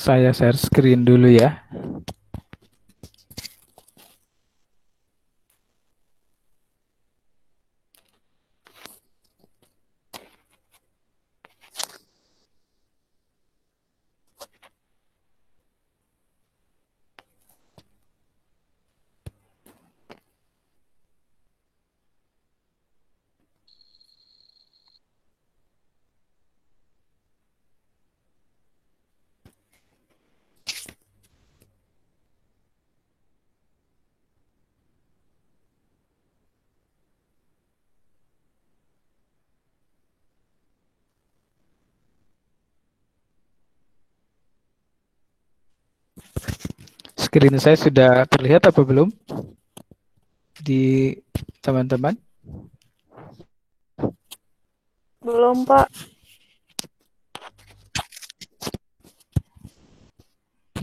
Saya share screen dulu ya. Screen saya sudah terlihat apa belum di teman-teman? Belum, Pak.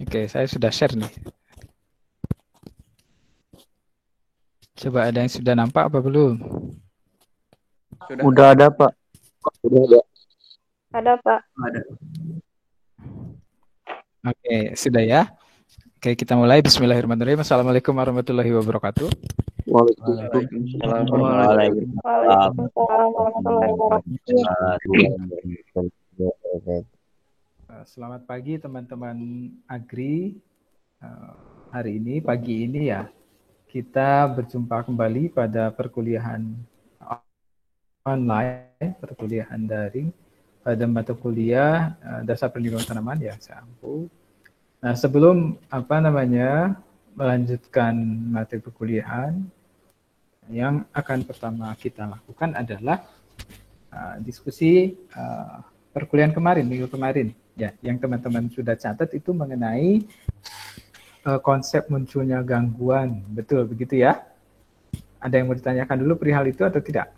Oke, saya sudah share nih. Coba ada yang sudah nampak apa belum? Udah ada, Pak. Udah ada. Ada, Pak. Ada. Oke, sudah ya. Oke, kita mulai. Bismillahirrahmanirrahim. Assalamualaikum warahmatullahi wabarakatuh. Waalaikumsalam. Waalaikumsalam warahmatullahi wabarakatuh. Selamat pagi teman-teman Agri. Hari ini, pagi ini ya, kita berjumpa kembali pada perkuliahan online, perkuliahan daring pada mata kuliah dasar perlindungan tanaman ya, SAMPU. Nah, sebelum melanjutkan materi perkuliahan, yang akan pertama kita lakukan adalah diskusi perkuliahan kemarin, minggu kemarin ya, yang teman-teman sudah catat itu mengenai konsep munculnya gangguan, betul begitu ya? Ada yang mau ditanyakan dulu perihal itu atau tidak?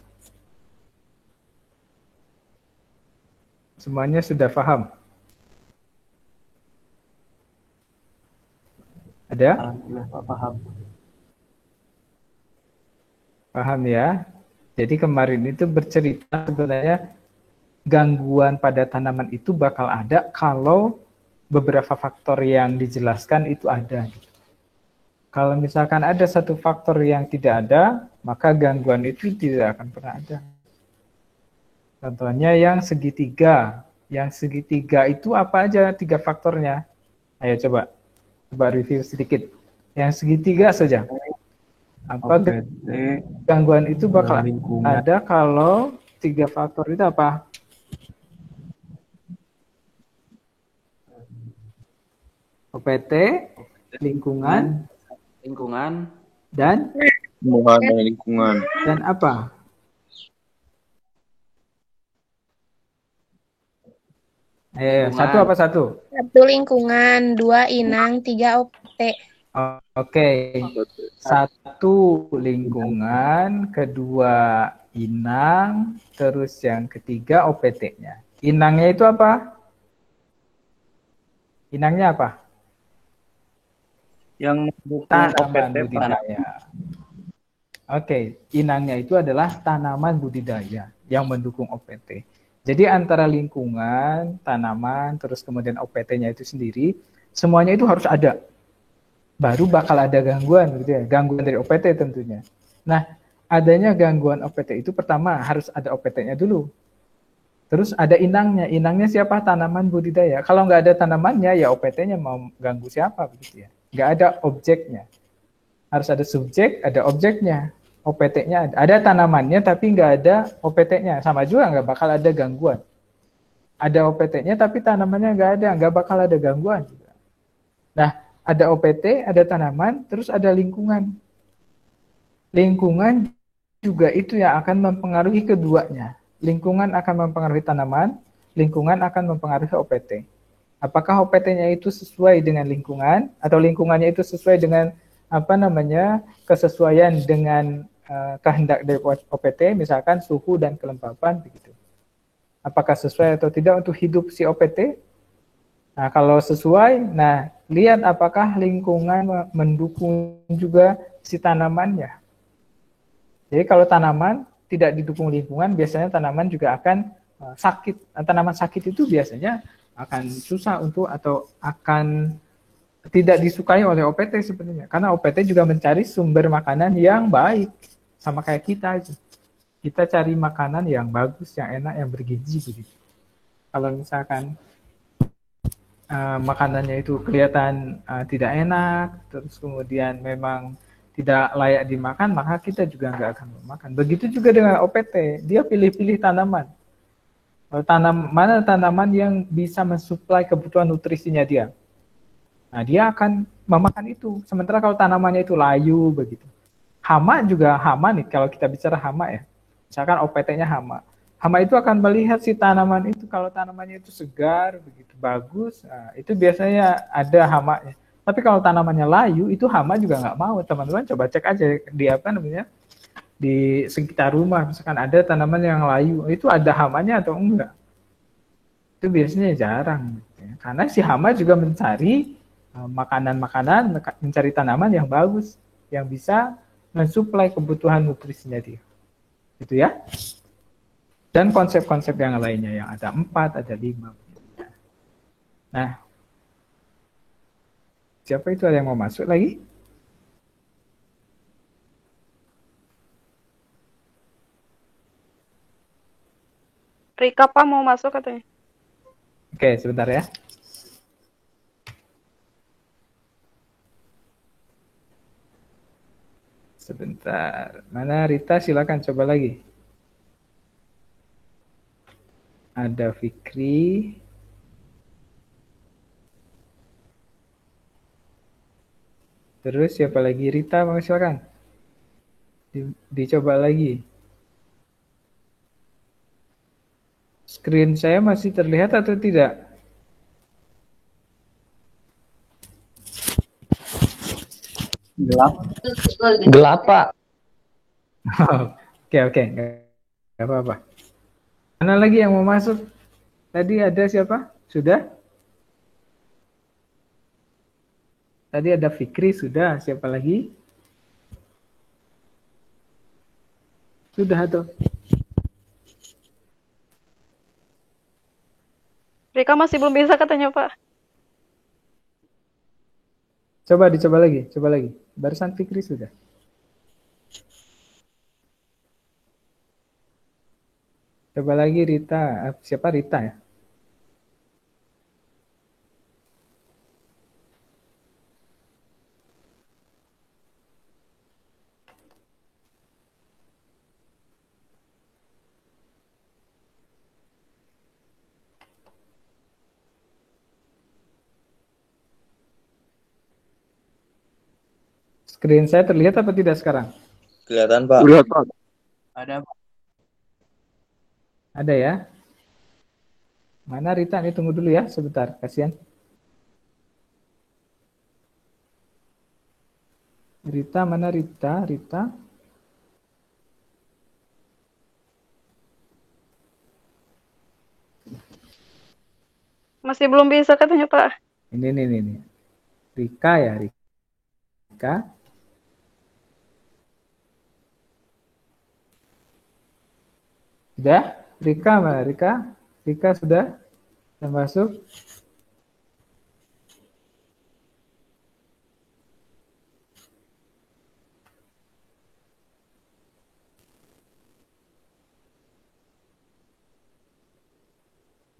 Semuanya sudah paham? Ada? Paham. Paham ya? Jadi kemarin itu bercerita sebenarnya gangguan pada tanaman itu bakal ada kalau beberapa faktor yang dijelaskan itu ada. Kalau misalkan ada satu faktor yang tidak ada, maka gangguan itu tidak akan pernah ada. Contohnya yang segitiga. Yang segitiga itu apa aja 3 faktornya? Ayo coba review sedikit. Yang segitiga saja. Apa gangguan itu bakal ada kalau 3 faktor itu apa? OPT, lingkungan, dan lingkungan. Dan apa? Satu apa satu? 1 lingkungan, 2 inang, 3 OPT. Oke. 1 lingkungan, kedua inang, terus yang ketiga OPT-nya. Inangnya itu apa? Inangnya apa? Yang tanaman budidaya. Oke, inangnya itu adalah tanaman budidaya yang mendukung OPT. Jadi antara lingkungan, tanaman, terus kemudian OPT-nya itu sendiri, semuanya itu harus ada. Baru bakal ada gangguan, gitu ya. Gangguan dari OPT tentunya. Nah, adanya gangguan OPT itu pertama harus ada OPT-nya dulu. Terus ada inangnya. Inangnya siapa? Tanaman budidaya. Kalau nggak ada tanamannya, ya OPT-nya mau ganggu siapa, begitu ya. Nggak ada objeknya. Harus ada subjek, ada objeknya. OPT-nya ada tanamannya tapi nggak ada OPT-nya, sama juga nggak bakal ada gangguan. Ada OPT-nya tapi tanamannya nggak bakal ada gangguan juga. Nah, ada OPT, ada tanaman, terus ada lingkungan. Lingkungan juga itu yang akan mempengaruhi keduanya. Lingkungan akan mempengaruhi tanaman, lingkungan akan mempengaruhi OPT. Apakah OPT-nya itu sesuai dengan lingkungan atau lingkungannya itu sesuai dengan kesesuaian dengan kehendak dari OPT, misalkan suhu dan kelembapan begitu. Apakah sesuai atau tidak untuk hidup si OPT? Nah, kalau sesuai, nah lihat apakah lingkungan mendukung juga si tanamannya. Jadi kalau tanaman tidak didukung lingkungan, biasanya tanaman juga akan sakit. Tanaman sakit itu biasanya akan susah untuk atau akan tidak disukai oleh OPT sebenarnya. Karena OPT juga mencari sumber makanan yang baik sama kayak kita aja. Kita cari makanan yang bagus, yang enak, yang bergizi begitu. Kalau misalkan makanannya itu kelihatan tidak enak, terus kemudian memang tidak layak dimakan, maka kita juga nggak akan memakan. Begitu juga dengan OPT, dia pilih-pilih tanaman. Mana tanaman yang bisa mensuplai kebutuhan nutrisinya dia. Nah, dia akan memakan itu. Sementara kalau tanamannya itu layu begitu. Hama juga hama nih, kalau kita bicara hama ya. Misalkan OPT-nya hama. Hama itu akan melihat si tanaman itu, kalau tanamannya itu segar, begitu bagus, nah, itu biasanya ada hamanya. Tapi kalau tanamannya layu, itu hama juga nggak mau. Teman-teman coba cek aja di apa namanya, di sekitar rumah, misalkan ada tanaman yang layu, itu ada hamanya atau enggak? Itu biasanya jarang. Karena si hama juga mencari makanan-makanan, mencari tanaman yang bagus, yang bisa mensuplai kebutuhan nutrisinya dia. Gitu ya. Dan konsep-konsep yang lainnya yang ada 4, ada 5. Nah, siapa itu, ada yang mau masuk lagi? Rika Pak mau masuk katanya. Oke, sebentar ya. Sebentar. Mana Rita, silakan coba lagi. Ada Fikri. Terus siapa lagi? Rita, mau silakan. Dicoba lagi. Screen saya masih terlihat atau tidak? Gelap. Gelap, Pak. Oke. Nggak apa-apa. Mana lagi yang mau masuk? Tadi ada siapa? Sudah? Tadi ada Fikri, sudah. Siapa lagi? Sudah tuh. Rika masih belum bisa katanya Pak. Dicoba lagi. Barusan Fikri sudah. Coba lagi Rita. Siapa Rita ya? Screen saya terlihat apa tidak sekarang? Kelihatan, Pak. Kelihatan, Pak. Ada, Pak. Ada ya? Mana Rita? Ini tunggu dulu ya, sebentar. Kasihan. Rita, mana Rita? Rita? Masih belum bisa katanya Pak. Ini. Rika ya, Rika. Sudah? Rika mana? Rika sudah masuk?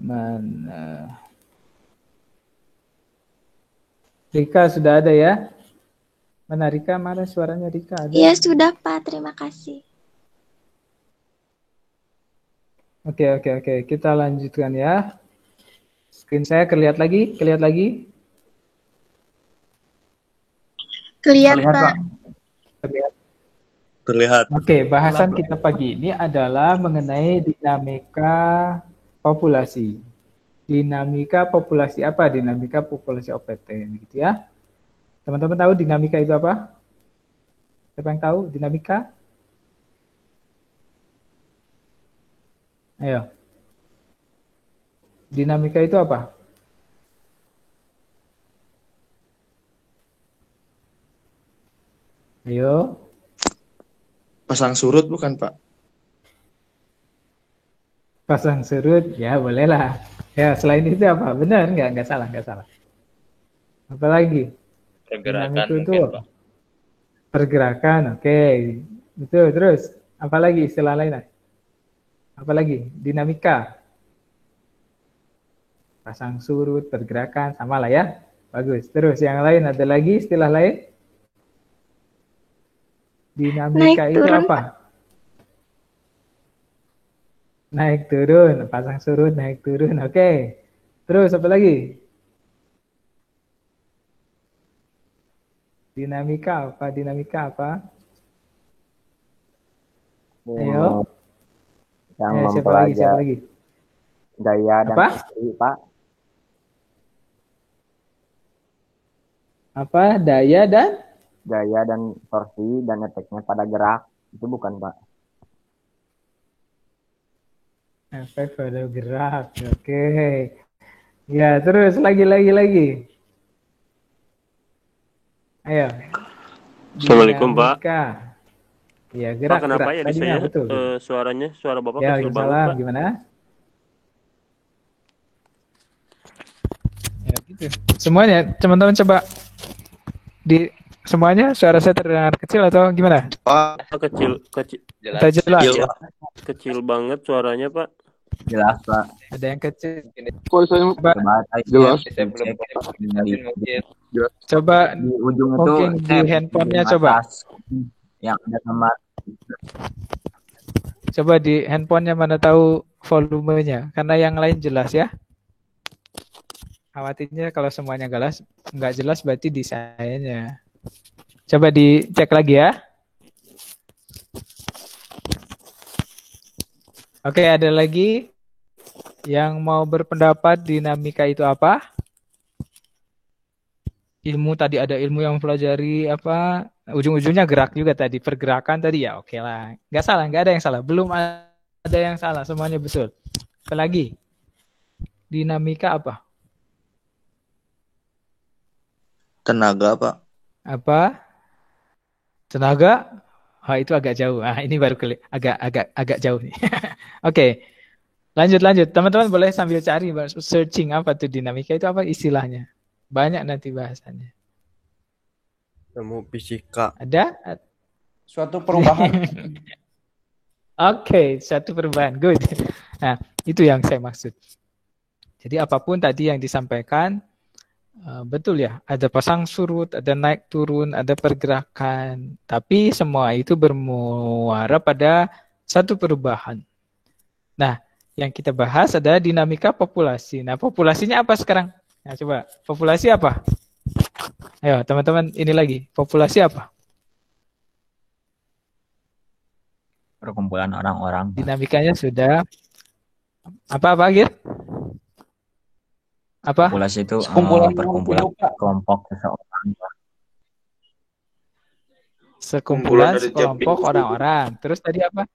Mana? Rika sudah ada ya? Mana Rika? Mana suaranya Rika? Ada? Iya, sudah, Pak. Terima kasih. Oke. Kita lanjutkan ya. Screen saya kelihatan lagi? Kelihatan. Terlihat. Oke, bahasan kita pagi ini adalah mengenai dinamika populasi. Dinamika populasi apa? Dinamika populasi OPT, gitu ya. Teman-teman tahu dinamika itu apa? Siapa yang tahu dinamika? Ayo. Dinamika itu apa? Ayo. Pasang surut bukan, Pak? Pasang surut, ya bolehlah. Ya, selain itu apa? Benar nggak? Nggak salah, nggak salah. Apa lagi? Pergerakan Dinamika itu mungkin, apa? Pak. Pergerakan, oke. Itu terus. Apa lagi istilah lainnya? Apa lagi? Dinamika. Pasang surut, pergerakan, sama lah ya. Bagus. Terus yang lain ada lagi istilah lain? Dinamika Naik itu turun. apa? Naik turun, pasang surut, naik turun. Oke. Terus apa lagi? Dinamika apa? Dinamika apa? Ayo. Yang Siapa lagi? Siapa mempelajari lagi? gaya dan Apa? porsi, Pak. Apa? Daya dan Gaya dan torsi dan efeknya pada gerak. Itu bukan, Pak. efek pada gerak. Oke. Ya, terus lagi. Ayo. Assalamualaikum, Pak. Dinamika. Ya, gerak. Pak, kenapa gerak. ya di Tadinya saya betul. suaranya, suara Bapak Ya, kecil banget, salam. Pak? Gimana? Ya, gitu. Semuanya, teman-teman coba semuanya suara saya terdengar kecil atau gimana? Pak, Kecil, Atau jelas? Iya, Pak. kecil banget suaranya, Pak. Jelas, Pak. Ada yang kecil. Kok saya Coba, Jelas. saya belum mungkin. coba Di ujung itu mungkin di handphonenya atas, coba. yang ada nomor. Coba di handphonenya mana tahu volumenya. Karena yang lain jelas ya. Khawatirnya kalau semuanya nggak jelas berarti di sayanya. Coba dicek lagi ya. Oke, ada lagi yang mau berpendapat dinamika itu apa? Ilmu tadi ada ilmu yang mempelajari apa? Ujung-ujungnya gerak juga tadi, pergerakan tadi ya. Oke lah, nggak salah, nggak ada yang salah. Belum ada yang salah, semuanya betul. Apa lagi? Dinamika apa? Tenaga, Pak. Apa? Tenaga? Oh, itu agak jauh. Ini baru agak jauh nih. Oke. Lanjut. Teman-teman boleh sambil cari searching apa tuh dinamika itu apa istilahnya. Banyak nanti bahasannya. Ilmu fisika. Ada? Suatu perubahan. Oke, suatu perubahan. Good. Nah, itu yang saya maksud. Jadi apapun tadi yang disampaikan betul ya, ada pasang surut, ada naik turun, ada pergerakan, tapi semua itu bermuara pada satu perubahan. Nah, yang kita bahas ada dinamika populasi. Nah, populasinya apa sekarang? Nah, coba, populasi apa? Ayo, teman-teman, ini lagi. Populasi apa? Perkumpulan orang-orang. Dinamikanya sudah apa gitu? Apa? Populasi itu Sekumpulan perkumpulan makhluk hidup, Pak. kelompok seseorang. Sekumpulan sekelompok orang-orang. Terus tadi apa?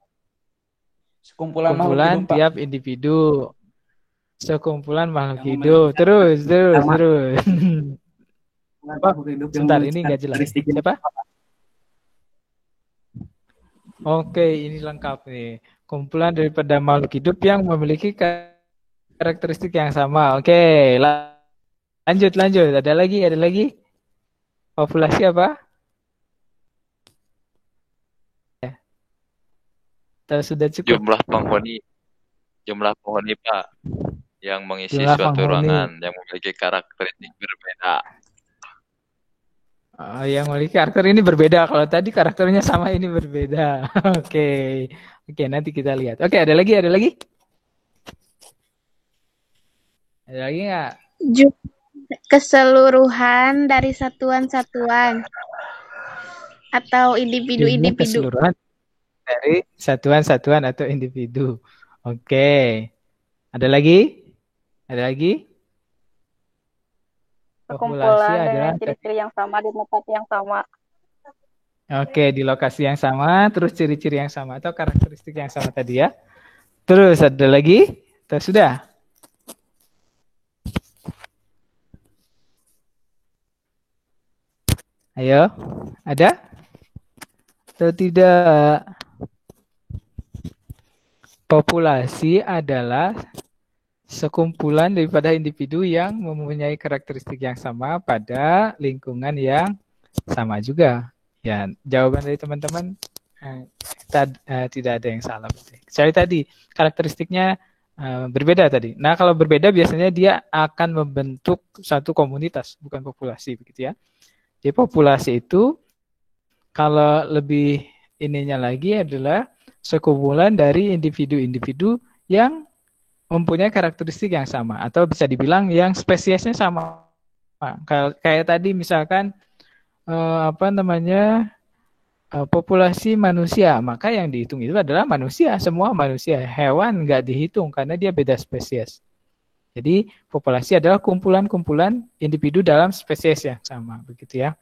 Sekumpulan makhluk Kumpulan hidup, Pak. tiap individu. Sekumpulan makhluk hidup. Terus. Makhluk hidup yang Sebentar, ini nggak jelas. karakteristik Siapa? Oke, ini lengkap nih. Kumpulan daripada makhluk hidup yang memiliki karakteristik yang sama. Oke, lanjut. Ada lagi? Populasi apa? Ya. Atau sudah cukup? Jumlah penghuni, Pak, yang mengisi Jumlah suatu penghuni. ruangan yang memiliki karakteristik berbeda. Yang memiliki karakter ini berbeda. Kalau tadi karakternya sama, ini berbeda. Oke, nanti kita lihat. Oke, ada lagi? Ada lagi nggak? Keseluruhan dari satuan-satuan atau Jumlah individu-individu. keseluruhan dari satuan-satuan atau individu. Oke. Ada lagi? Sekumpulan adalah dengan ciri-ciri yang sama di tempat yang sama. Oke, di lokasi yang sama, terus ciri-ciri yang sama atau karakteristik yang sama tadi ya. Terus ada lagi? Atau sudah? Ayo, ada? Atau tidak? Populasi adalah sekumpulan daripada individu yang mempunyai karakteristik yang sama pada lingkungan yang sama juga. Ya, jawaban dari teman-teman tidak ada yang salah. Kecuali tadi karakteristiknya berbeda tadi. Nah, kalau berbeda biasanya dia akan membentuk satu komunitas, bukan populasi, begitu ya. Jadi populasi itu kalau lebih ininya lagi adalah sekumpulan dari individu-individu yang mempunyai karakteristik yang sama atau bisa dibilang yang spesiesnya sama. Kayak tadi misalkan populasi manusia, maka yang dihitung itu adalah manusia, semua manusia. Hewan nggak dihitung karena dia beda spesies. Jadi populasi adalah kumpulan-kumpulan individu dalam spesies yang sama, begitu ya.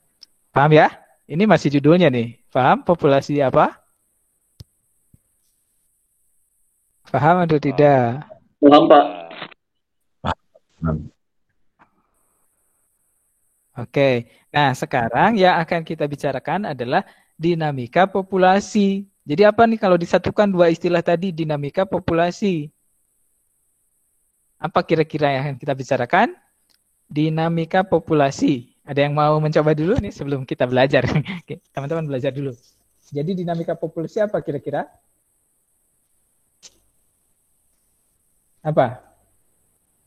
Paham ya? Ini masih judulnya nih. Paham populasi apa? Paham atau tidak? Paham, Pak. Oke. Nah, sekarang yang akan kita bicarakan adalah dinamika populasi. Jadi apa nih kalau disatukan dua istilah tadi, dinamika populasi? Apa kira-kira yang akan kita bicarakan? Dinamika populasi. Ada yang mau mencoba dulu nih sebelum kita belajar? Oke, teman-teman belajar dulu. Jadi dinamika populasi apa kira-kira? Apa?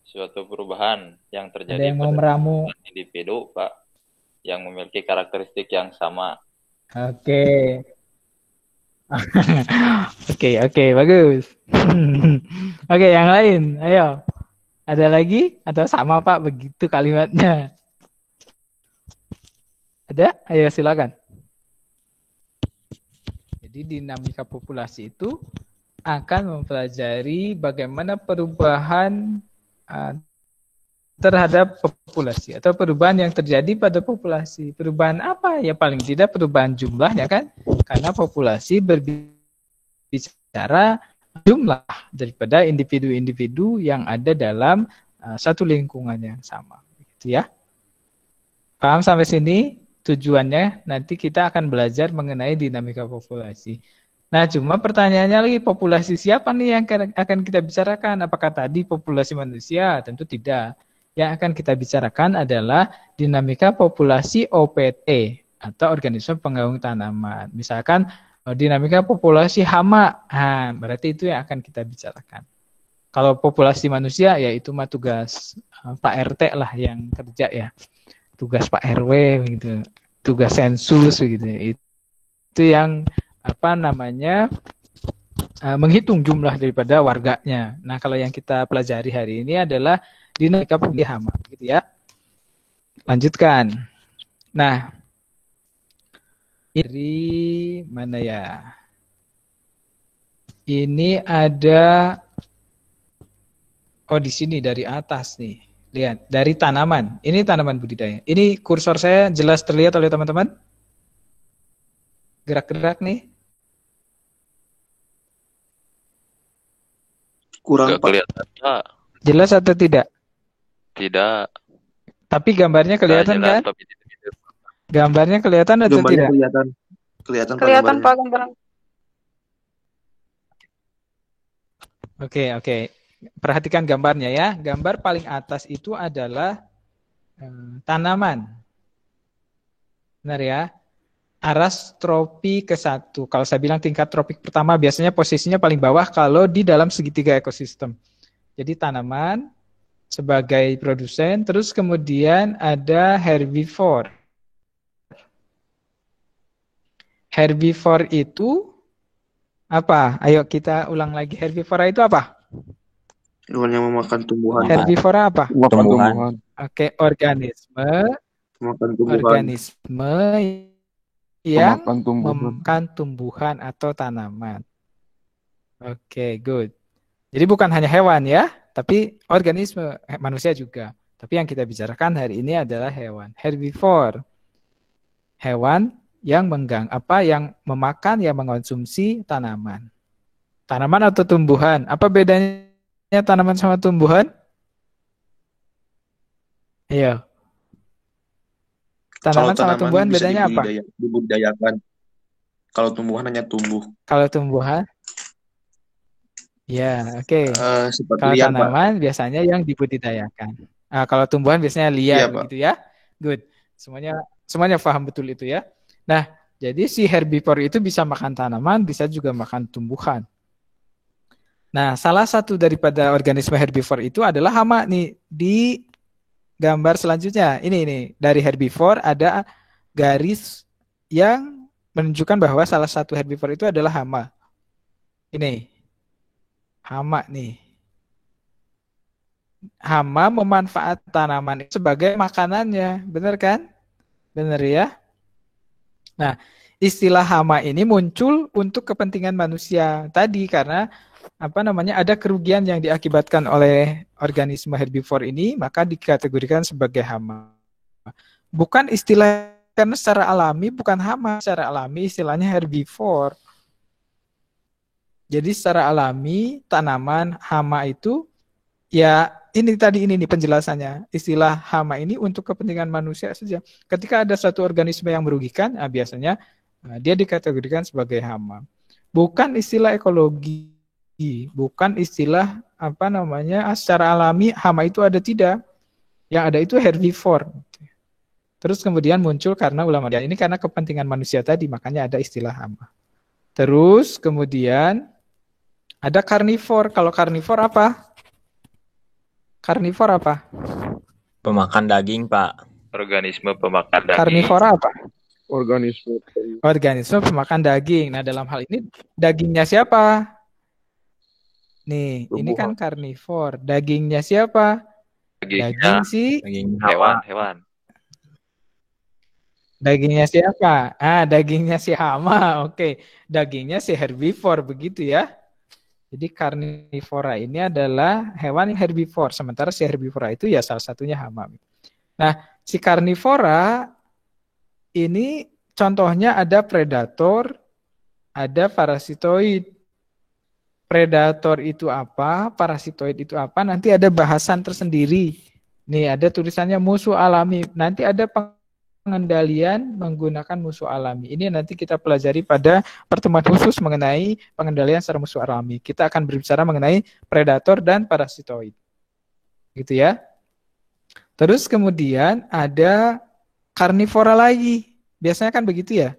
Suatu perubahan yang Ada terjadi yang mau pada meramu? individu, Pak, yang memiliki karakteristik yang sama. Oke. Oke, bagus. Oke, yang lain, ayo. Ada lagi atau sama Pak begitu kalimatnya? Ada? Ayo silakan. Jadi dinamika populasi itu akan mempelajari bagaimana perubahan terhadap populasi atau perubahan yang terjadi pada populasi. Perubahan apa? Ya paling tidak perubahan jumlahnya kan? Karena populasi berbicara jumlah daripada individu-individu yang ada dalam satu lingkungan yang sama. Gitu ya. Paham sampai sini? Tujuannya nanti kita akan belajar mengenai dinamika populasi. Nah, cuma pertanyaannya lagi, populasi siapa nih yang akan kita bicarakan? Apakah tadi populasi manusia? Tentu tidak. Yang akan kita bicarakan adalah dinamika populasi OPT atau organisme penggaung tanaman. Misalkan dinamika populasi hama, berarti itu yang akan kita bicarakan. Kalau populasi manusia, ya itu mah tugas Pak RT lah yang kerja ya. Tugas Pak RW gitu, tugas sensus gitu. Itu yang menghitung jumlah daripada warganya. Nah, kalau yang kita pelajari hari ini adalah dinamika populasi hama gitu ya. Lanjutkan. Nah, dari mana ya? Ini ada di sini dari atas nih. Lihat, dari tanaman. Ini tanaman budidaya. Ini kursor saya jelas terlihat oleh teman-teman? Gerak-gerak nih. Kurang, Nggak Pak. kelihatan, Pak. Jelas atau tidak? Tidak. Tapi gambarnya kelihatan Nggak jelas, kan? tapi tidak. Gambarnya kelihatan atau Gambarnya tidak? kelihatan. Kelihatan, Pak, Kelihatan gambarnya. Pak gambaran. Oke. Perhatikan gambarnya ya. Gambar paling atas itu adalah tanaman. Benar ya? Aras tropi ke-1. Kalau saya bilang tingkat tropik pertama biasanya posisinya paling bawah kalau di dalam segitiga ekosistem. Jadi tanaman sebagai produsen, terus kemudian ada herbivore. Herbivore itu apa? Ayo kita ulang lagi. Herbivora itu apa? Hewan yang memakan tumbuhan. Herbivora apa? Tumbuhan. Oke, organisme Memakan tumbuhan. yang memakan tumbuhan atau tanaman. Oke, good. Jadi bukan hanya hewan ya, tapi organisme, manusia juga. Tapi yang kita bicarakan hari ini adalah hewan. Herbivore. Hewan yang yang memakan, yang mengonsumsi tanaman. Tanaman atau tumbuhan? Apa bedanya tanaman sama tumbuhan? Iya. Tanaman sama tumbuhan bisa bedanya apa? dibudidayakan. Kalau tumbuhan hanya tumbuh. Kalau tumbuhan? Ya, oke. Sifat Kalau liar, Pak. tanaman biasanya yang dibudidayakan. Kalau tumbuhan biasanya Iya, liar Pak. begitu ya. Good. Semuanya paham betul itu ya. Nah, jadi si herbivore itu bisa makan tanaman, bisa juga makan tumbuhan. Nah, salah satu daripada organisme herbivore itu adalah hama nih. Di gambar selanjutnya, ini dari herbivore ada garis yang menunjukkan bahwa salah satu herbivore itu adalah hama. Ini, hama nih. Hama memanfaatkan tanaman itu sebagai makanannya, benar kan? Benar ya? Nah, istilah hama ini muncul untuk kepentingan manusia tadi karena ada kerugian yang diakibatkan oleh organisme herbivore ini, maka dikategorikan sebagai hama. Bukan istilah karena secara alami bukan hama, secara alami istilahnya herbivore. Jadi secara alami tanaman hama itu ya ini nih penjelasannya. Istilah hama ini untuk kepentingan manusia saja. Ketika ada satu organisme yang merugikan, biasanya dia dikategorikan sebagai hama. Bukan istilah ekologi, bukan istilah secara alami hama itu ada tidak. Yang ada itu herbivore. Terus kemudian muncul karena ulama ini karena kepentingan manusia tadi, makanya ada istilah hama. Terus kemudian ada karnivor. Kalau karnivor apa? Karnivor apa? Pemakan daging, Pak. Organisme pemakan daging. Karnivora apa? Organisme pemakan daging. Nah, dalam hal ini dagingnya siapa? Nih, ini kan karnivor. Dagingnya siapa? Daging hewan. Dagingnya siapa? Dagingnya si hama. Oke. Dagingnya si herbivore begitu ya. Jadi karnivora ini adalah hewan yang herbivore. Sementara si herbivora itu ya salah satunya hama. Nah, si karnivora ini contohnya ada predator, ada parasitoid. Predator itu apa? Parasitoid itu apa? Nanti ada bahasan tersendiri. Nih ada tulisannya musuh alami. Nanti ada pengendalian menggunakan musuh alami. Ini nanti kita pelajari pada pertemuan khusus mengenai pengendalian secara musuh alami. Kita akan berbicara mengenai predator dan parasitoid. Gitu ya. Terus kemudian ada karnivora lagi. Biasanya kan begitu ya.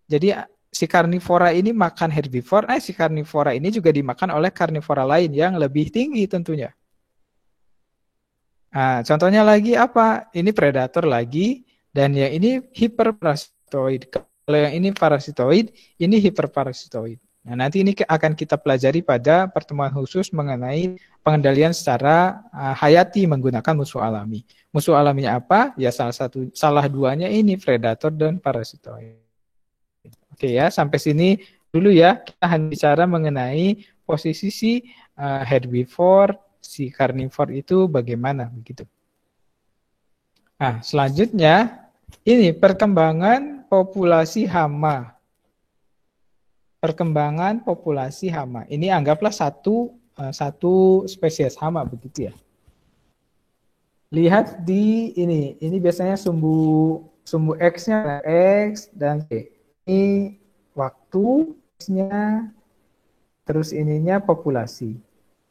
Jadi si karnivora ini makan herbivore, si karnivora ini juga dimakan oleh karnivora lain yang lebih tinggi tentunya. Contohnya lagi apa? Ini predator lagi, dan yang ini hiperparasitoid. Kalau yang ini parasitoid, ini hiperparasitoid. Nah, nanti ini akan kita pelajari pada pertemuan khusus mengenai pengendalian secara hayati menggunakan musuh alami. Musuh alaminya apa? Ya salah duanya ini predator dan parasitoid. Oke ya, sampai sini dulu ya. Kita hanya bicara mengenai posisi si herbivore, si karnivor itu bagaimana begitu. Nah, selanjutnya ini perkembangan populasi hama. Perkembangan populasi hama. Ini anggaplah satu spesies hama begitu ya. Lihat di ini biasanya sumbu X-nya X dan Y. Ini waktunya, terus ininya populasi.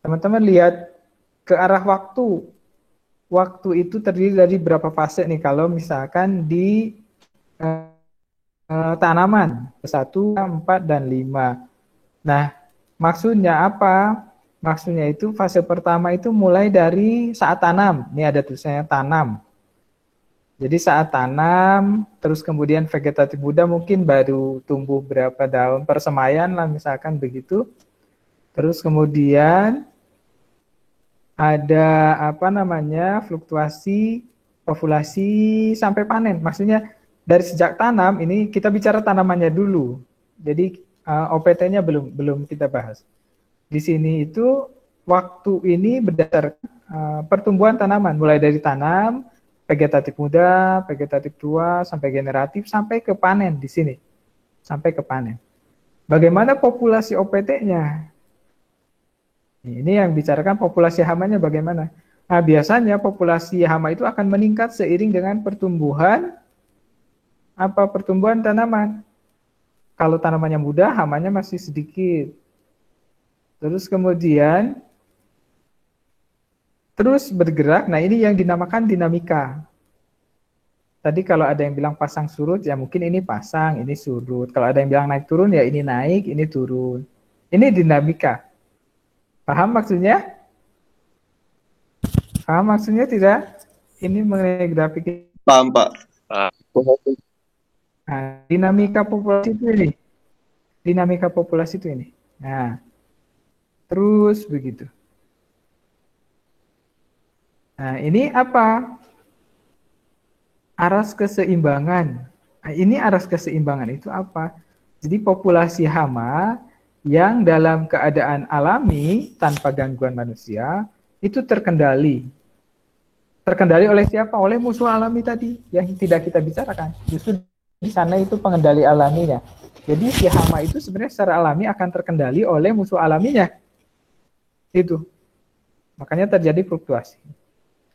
Teman-teman lihat ke arah waktu. Waktu itu terdiri dari berapa fase nih kalau misalkan di tanaman 1, 4, dan 5. Nah, maksudnya apa? Maksudnya itu fase pertama itu mulai dari saat tanam. Ini ada tulisannya tanam. Jadi saat tanam, terus kemudian vegetatif muda mungkin baru tumbuh berapa daun persemaian lah misalkan begitu. Terus kemudian ada fluktuasi populasi sampai panen. Maksudnya dari sejak tanam ini kita bicara tanamannya dulu. Jadi OPT-nya belum kita bahas. Di sini itu waktu ini berdasarkan pertumbuhan tanaman mulai dari tanam, vegetatif muda, vegetatif tua, sampai generatif, sampai ke panen di sini. Sampai ke panen. Bagaimana populasi OPT-nya? Ini yang bicarakan populasi hamanya bagaimana. Nah, biasanya populasi hama itu akan meningkat seiring dengan pertumbuhan tanaman. Kalau tanamannya muda, hamanya masih sedikit. Terus kemudian terus bergerak. Nah, ini yang dinamakan dinamika. Tadi kalau ada yang bilang pasang surut, ya mungkin ini pasang, ini surut. Kalau ada yang bilang naik turun, ya ini naik, ini turun. Ini dinamika. Paham maksudnya? Paham maksudnya tidak? Ini mengenai grafik ini. Paham, Pak. Nah, dinamika populasi itu ini. Dinamika populasi itu ini. Nah, terus begitu. Nah, ini apa? Aras keseimbangan. Nah, ini aras keseimbangan itu apa? Jadi populasi hama yang dalam keadaan alami tanpa gangguan manusia itu terkendali. Terkendali oleh siapa? Oleh musuh alami tadi yang tidak kita bicarakan. Justru di sana itu pengendali alaminya. Jadi si hama itu sebenarnya secara alami akan terkendali oleh musuh alaminya. Itu. Makanya terjadi fluktuasi.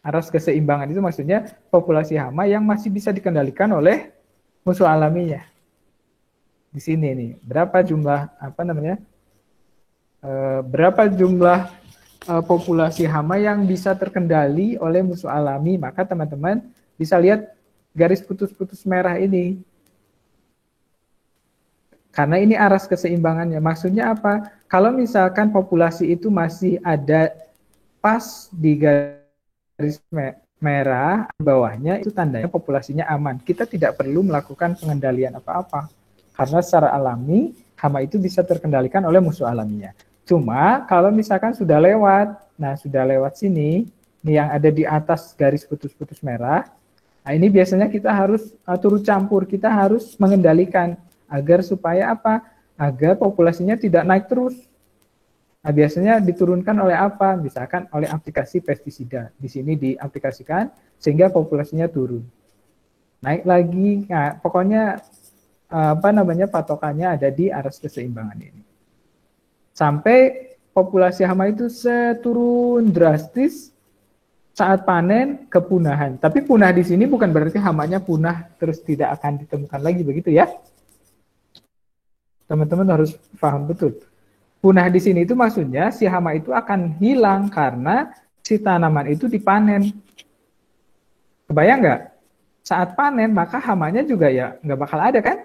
Aras keseimbangan itu maksudnya populasi hama yang masih bisa dikendalikan oleh musuh alaminya. Di sini nih, berapa jumlah berapa jumlah populasi hama yang bisa terkendali oleh musuh alami? Maka teman-teman bisa lihat garis putus-putus merah ini. Karena ini aras keseimbangannya. Maksudnya apa? Kalau misalkan populasi itu masih ada pas di garis merah bawahnya, itu tandanya populasinya aman. Kita tidak perlu melakukan pengendalian apa-apa. Karena secara alami, hama itu bisa terkendalikan oleh musuh alaminya. Cuma kalau misalkan sudah lewat, nah sudah lewat sini, ini yang ada di atas garis putus-putus merah, nah ini biasanya kita harus turut campur, kita harus mengendalikan agar supaya apa? Agar populasinya tidak naik terus. Nah, biasanya diturunkan oleh apa? Misalkan oleh aplikasi pestisida. Di sini diaplikasikan sehingga populasinya turun. Naik lagi, nah, pokoknya patokannya ada di aras keseimbangan ini. Sampai populasi hama itu turun drastis saat panen kepunahan. Tapi punah di sini bukan berarti hamanya punah terus tidak akan ditemukan lagi, begitu ya? Teman-teman harus paham betul. Punah di sini itu maksudnya si hama itu akan hilang karena si tanaman itu dipanen. Kebayang nggak? Saat panen maka hamanya juga ya nggak bakal ada kan?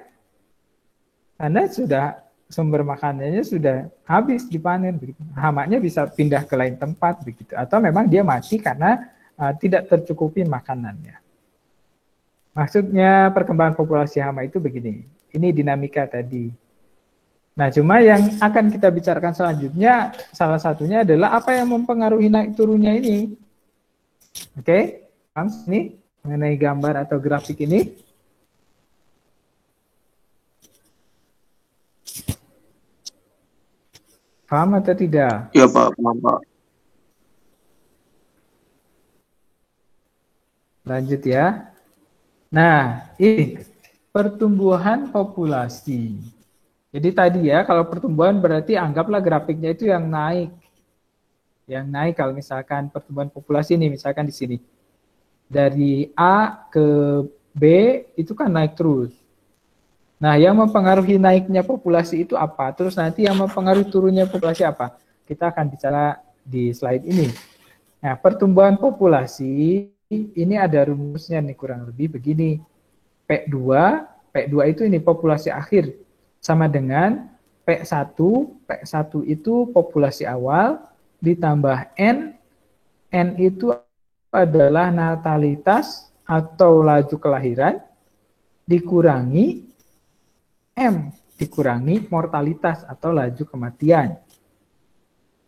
Karena sudah sumber makanannya sudah habis dipanen. Begitu. Hamanya bisa pindah ke lain tempat begitu. Atau memang dia mati karena tidak tercukupi makanannya. Maksudnya perkembangan populasi hama itu begini. Ini dinamika tadi. Nah, cuma yang akan kita bicarakan selanjutnya, salah satunya adalah apa yang mempengaruhi naik turunnya ini. Oke, paham ini mengenai gambar atau grafik ini? Paham atau tidak? Iya, Pak. Paham, Pak. Lanjut ya. Nah, ini pertumbuhan populasi. Jadi tadi ya, kalau pertumbuhan berarti anggaplah grafiknya itu yang naik. Yang naik kalau misalkan pertumbuhan populasi ini, misalkan di sini. Dari A ke B itu kan naik terus. Nah, yang mempengaruhi naiknya populasi itu apa? Terus nanti yang mempengaruhi turunnya populasi apa? Kita akan bicara di slide ini. Nah, pertumbuhan populasi ini ada rumusnya nih kurang lebih begini. P2 itu ini populasi akhir. Sama dengan P1 itu populasi awal, ditambah N itu adalah natalitas atau laju kelahiran, dikurangi M, dikurangi mortalitas atau laju kematian.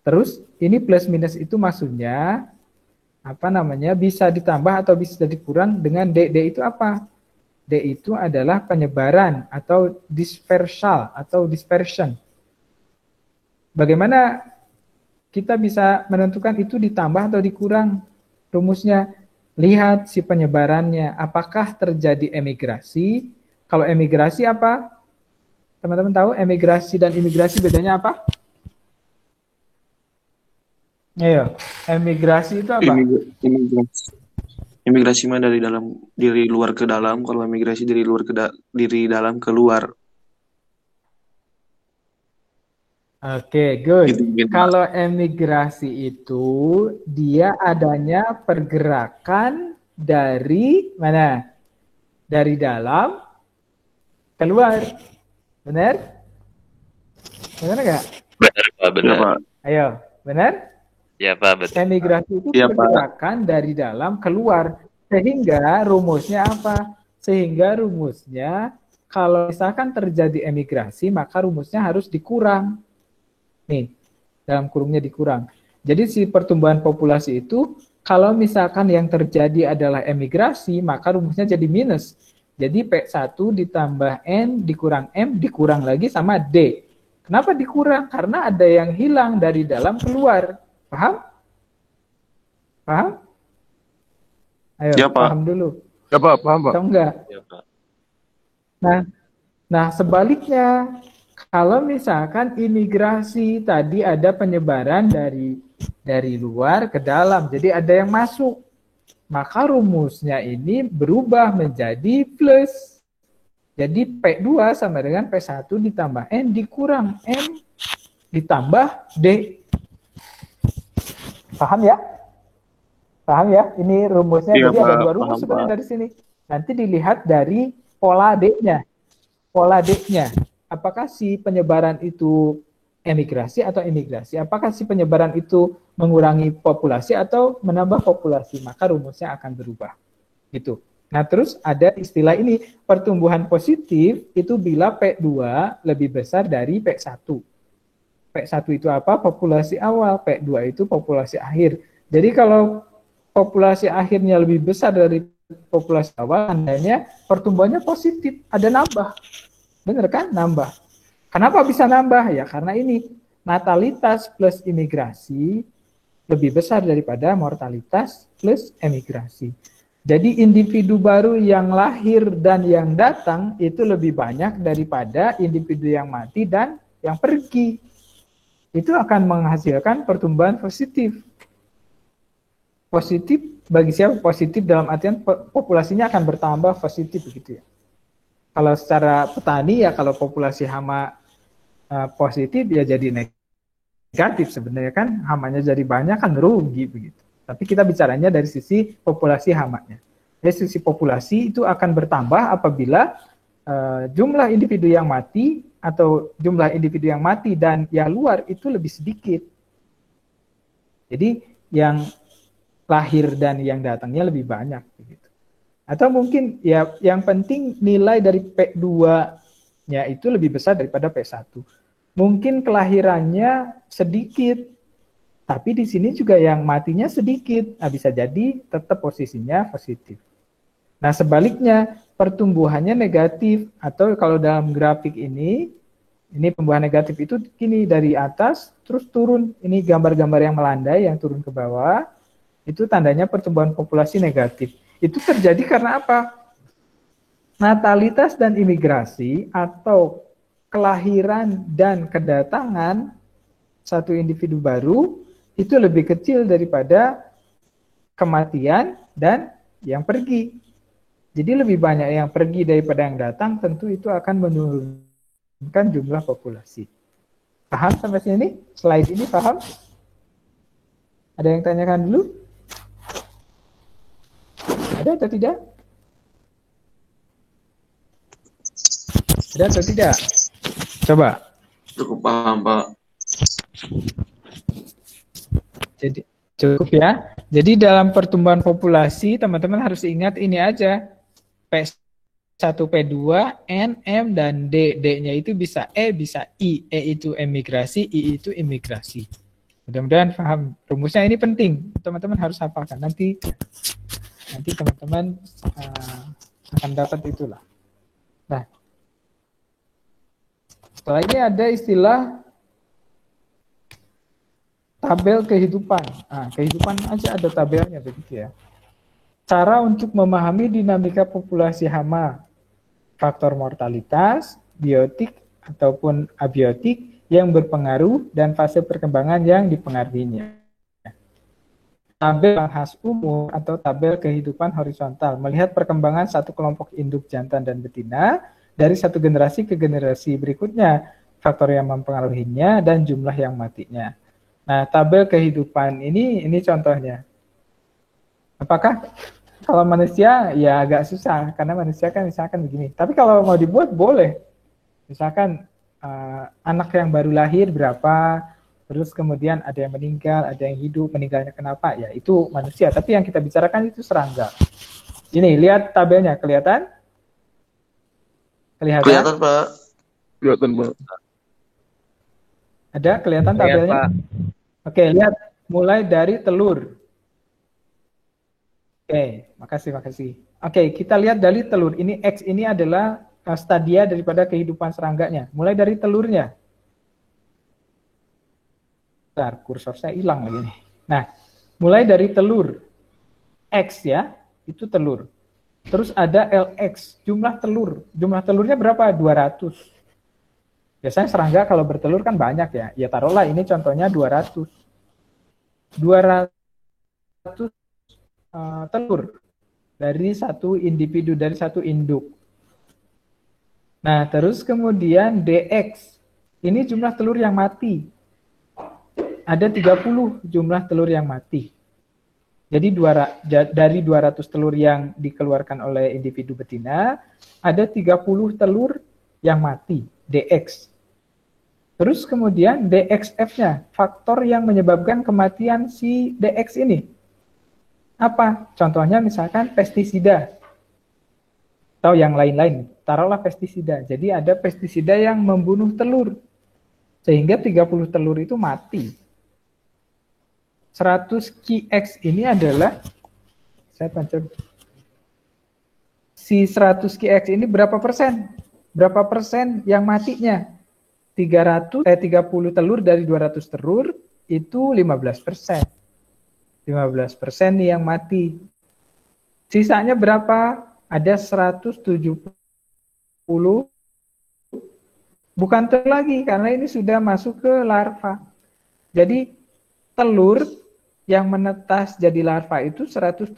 Terus ini plus minus itu maksudnya, bisa ditambah atau bisa dikurang dengan D. D itu apa? D itu adalah penyebaran atau dispersion. Bagaimana kita bisa menentukan itu ditambah atau dikurang? Rumusnya, lihat si penyebarannya. Apakah terjadi emigrasi? Kalau emigrasi apa? Teman-teman tahu emigrasi dan imigrasi bedanya apa? Ayo, emigrasi itu apa? Imigrasi mah dari luar ke dalam, kalau imigrasi dari luar ke dalam ke luar. Oke, good. Gitu mungkin, Pak. Kalau emigrasi itu dia adanya pergerakan dari mana? Dari dalam keluar. Benar? Benar nggak? Benar Pak, Iya, benar. Pak. Ayo, benar? Ya Pak, betul. Emigrasi itu Iya, Pak. pergerakan dari dalam keluar. Sehingga rumusnya apa? Sehingga rumusnya kalau misalkan terjadi emigrasi, maka rumusnya harus dikurang. Nih, dalam kurungnya dikurang. Jadi si pertumbuhan populasi itu, kalau misalkan yang terjadi adalah emigrasi, maka rumusnya jadi minus. Jadi P1 ditambah N dikurang M dikurang lagi sama D. Kenapa dikurang? Karena ada yang hilang dari dalam keluar. Paham? Paham? Ayo, Ya, Pak. paham dulu. Ya Pak, paham Pak. Atau enggak? Ya Pak. Nah, sebaliknya, kalau misalkan imigrasi tadi ada penyebaran dari luar ke dalam, jadi ada yang masuk, maka rumusnya ini berubah menjadi plus. Jadi P2 sama dengan P1 ditambah N dikurang M ditambah D. Paham ya? Paham ya? Ini rumusnya. Iya, Jadi ada Pak. dua rumus Paham, sebenarnya Pak. dari sini. Nanti dilihat dari pola D-nya. Pola D-nya. Apakah si penyebaran itu emigrasi atau imigrasi? Apakah si penyebaran itu mengurangi populasi atau menambah populasi? Maka rumusnya akan berubah. Gitu. Nah, terus ada istilah ini, pertumbuhan positif itu bila P2 lebih besar dari P1. P1 itu apa? Populasi awal. P2 itu populasi akhir. Jadi kalau populasi akhirnya lebih besar dari populasi awal, tandanya pertumbuhannya positif, ada nambah. Bener kan? Nambah. Kenapa bisa nambah? Ya karena ini natalitas plus imigrasi lebih besar daripada mortalitas plus emigrasi. Jadi individu baru yang lahir dan yang datang itu lebih banyak daripada individu yang mati dan yang pergi. Itu akan menghasilkan pertumbuhan positif. Positif bagi siapa? Positif dalam artian populasinya akan bertambah positif begitu ya. Kalau secara petani ya kalau populasi hama positif ya jadi negatif sebenarnya kan, hamanya jadi banyak kan rugi begitu. Tapi kita bicaranya dari sisi populasi hamanya. Dari sisi populasi itu akan bertambah apabila jumlah individu yang mati atau jumlah individu yang mati dan yang luar itu lebih sedikit. Jadi yang lahir dan yang datangnya lebih banyak begitu. Atau mungkin ya yang penting nilai dari P2-nya itu lebih besar daripada P1. Mungkin kelahirannya sedikit, tapi di sini juga yang matinya sedikit. Nah, bisa jadi tetap posisinya positif. Nah, sebaliknya pertumbuhannya negatif atau kalau dalam grafik ini pembuahan negatif itu gini dari atas terus turun. Ini gambar-gambar yang melandai yang turun ke bawah. Itu tandanya pertumbuhan populasi negatif. Itu terjadi karena apa? Natalitas dan imigrasi atau kelahiran dan kedatangan satu individu baru itu lebih kecil daripada kematian dan yang pergi. Jadi lebih banyak yang pergi daripada yang datang, tentu itu akan menurunkan jumlah populasi. Paham sampai sini? Slide ini paham? Ada yang tanyakan dulu? Ada atau tidak? Ada atau tidak? Coba. Cukup paham, Pak. Jadi cukup ya. Jadi dalam pertumbuhan populasi teman-teman harus ingat ini aja. P1, P2, N, M, dan D. D-nya itu bisa E, bisa I. E itu emigrasi, I itu imigrasi. Mudah-mudahan paham. Rumusnya ini penting. Teman-teman harus hafalkan. Nanti teman-teman akan dapat itulah. Nah, setelah ini ada istilah tabel kehidupan. Nah, kehidupan aja ada tabelnya begitu ya. Cara untuk memahami dinamika populasi hama, faktor mortalitas, biotik ataupun abiotik yang berpengaruh dan fase perkembangan yang dipengaruhinya. Tabel khas umum atau tabel kehidupan horizontal melihat perkembangan satu kelompok induk jantan dan betina dari satu generasi ke generasi berikutnya. faktor yang mempengaruhinya, dan jumlah yang matinya. Nah, tabel kehidupan ini contohnya. Apakah kalau manusia ya agak susah, karena manusia kan misalkan begini. Tapi kalau mau dibuat boleh. Misalkan anak yang baru lahir berapa, terus kemudian ada yang meninggal, ada yang hidup, meninggalnya kenapa? Ya itu manusia, tapi yang kita bicarakan itu serangga. Ini lihat tabelnya, kelihatan? Kelihatan, Pak. Kelihatan, Pak. Ada kelihatan tabelnya? Oke, lihat mulai dari telur. Oke, makasih. Oke, kita lihat dari telur. Ini X ini adalah stadia daripada kehidupan serangganya. Mulai dari telurnya. Bentar, kursor saya hilang lagi nih. Nah, mulai dari telur. X ya, itu telur. Terus ada LX, jumlah telur. Jumlah telurnya berapa? 200. Biasanya serangga kalau bertelur kan banyak ya. Ya taruhlah ini contohnya 200. 200 telur dari satu individu, dari satu induk. Nah, terus kemudian DX. Ini jumlah telur yang mati. Ada 30 jumlah telur yang mati. Jadi dari 200 telur yang dikeluarkan oleh individu betina, ada 30 telur yang mati, DX. Terus kemudian DXF-nya, faktor yang menyebabkan kematian si DX ini. Apa? Contohnya misalkan pestisida. Atau yang lain-lain. Taruhlah pestisida. Jadi ada pestisida yang membunuh telur. Sehingga 30 telur itu mati. 100 QX ini adalah, saya pancing. Si 100 QX ini berapa persen? Berapa persen yang matinya? 30 telur dari 200 telur itu 15%. 15% nih yang mati. Sisanya berapa? Ada 170. Bukan telur lagi karena ini sudah masuk ke larva. Jadi telur yang menetas jadi larva itu 170.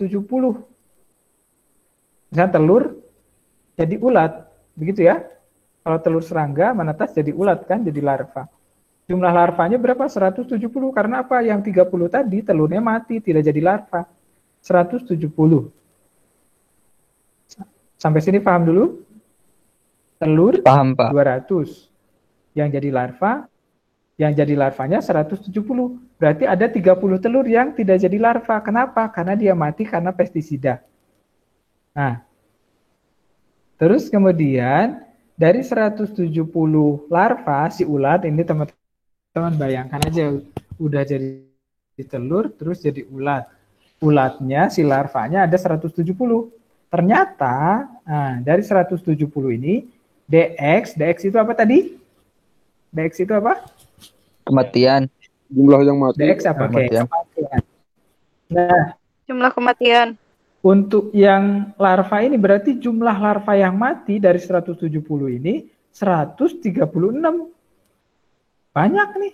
Misalnya telur jadi ulat, begitu ya. Kalau telur serangga menetas jadi ulat kan, jadi larva. Jumlah larvanya berapa? 170. Karena apa? Yang 30 tadi telurnya mati, tidak jadi larva. 170. Sampai sini paham dulu? Telur paham, Pak. 200. Yang jadi larva, yang jadi larvanya 170. Berarti ada 30 telur yang tidak jadi larva. Kenapa? Karena dia mati karena pestisida. Nah, terus kemudian dari 170 larva si ulat ini, teman-teman bayangkan aja, udah jadi telur terus jadi ulat. Ulatnya si larvanya ada 170. Ternyata dari 170 ini DX itu apa tadi? DX itu apa? Kematian. Jumlah yang mati. DX apa? Kematian. Nah, Jumlah kematian. untuk yang larva ini berarti jumlah larva yang mati dari 170 ini 136. Banyak nih.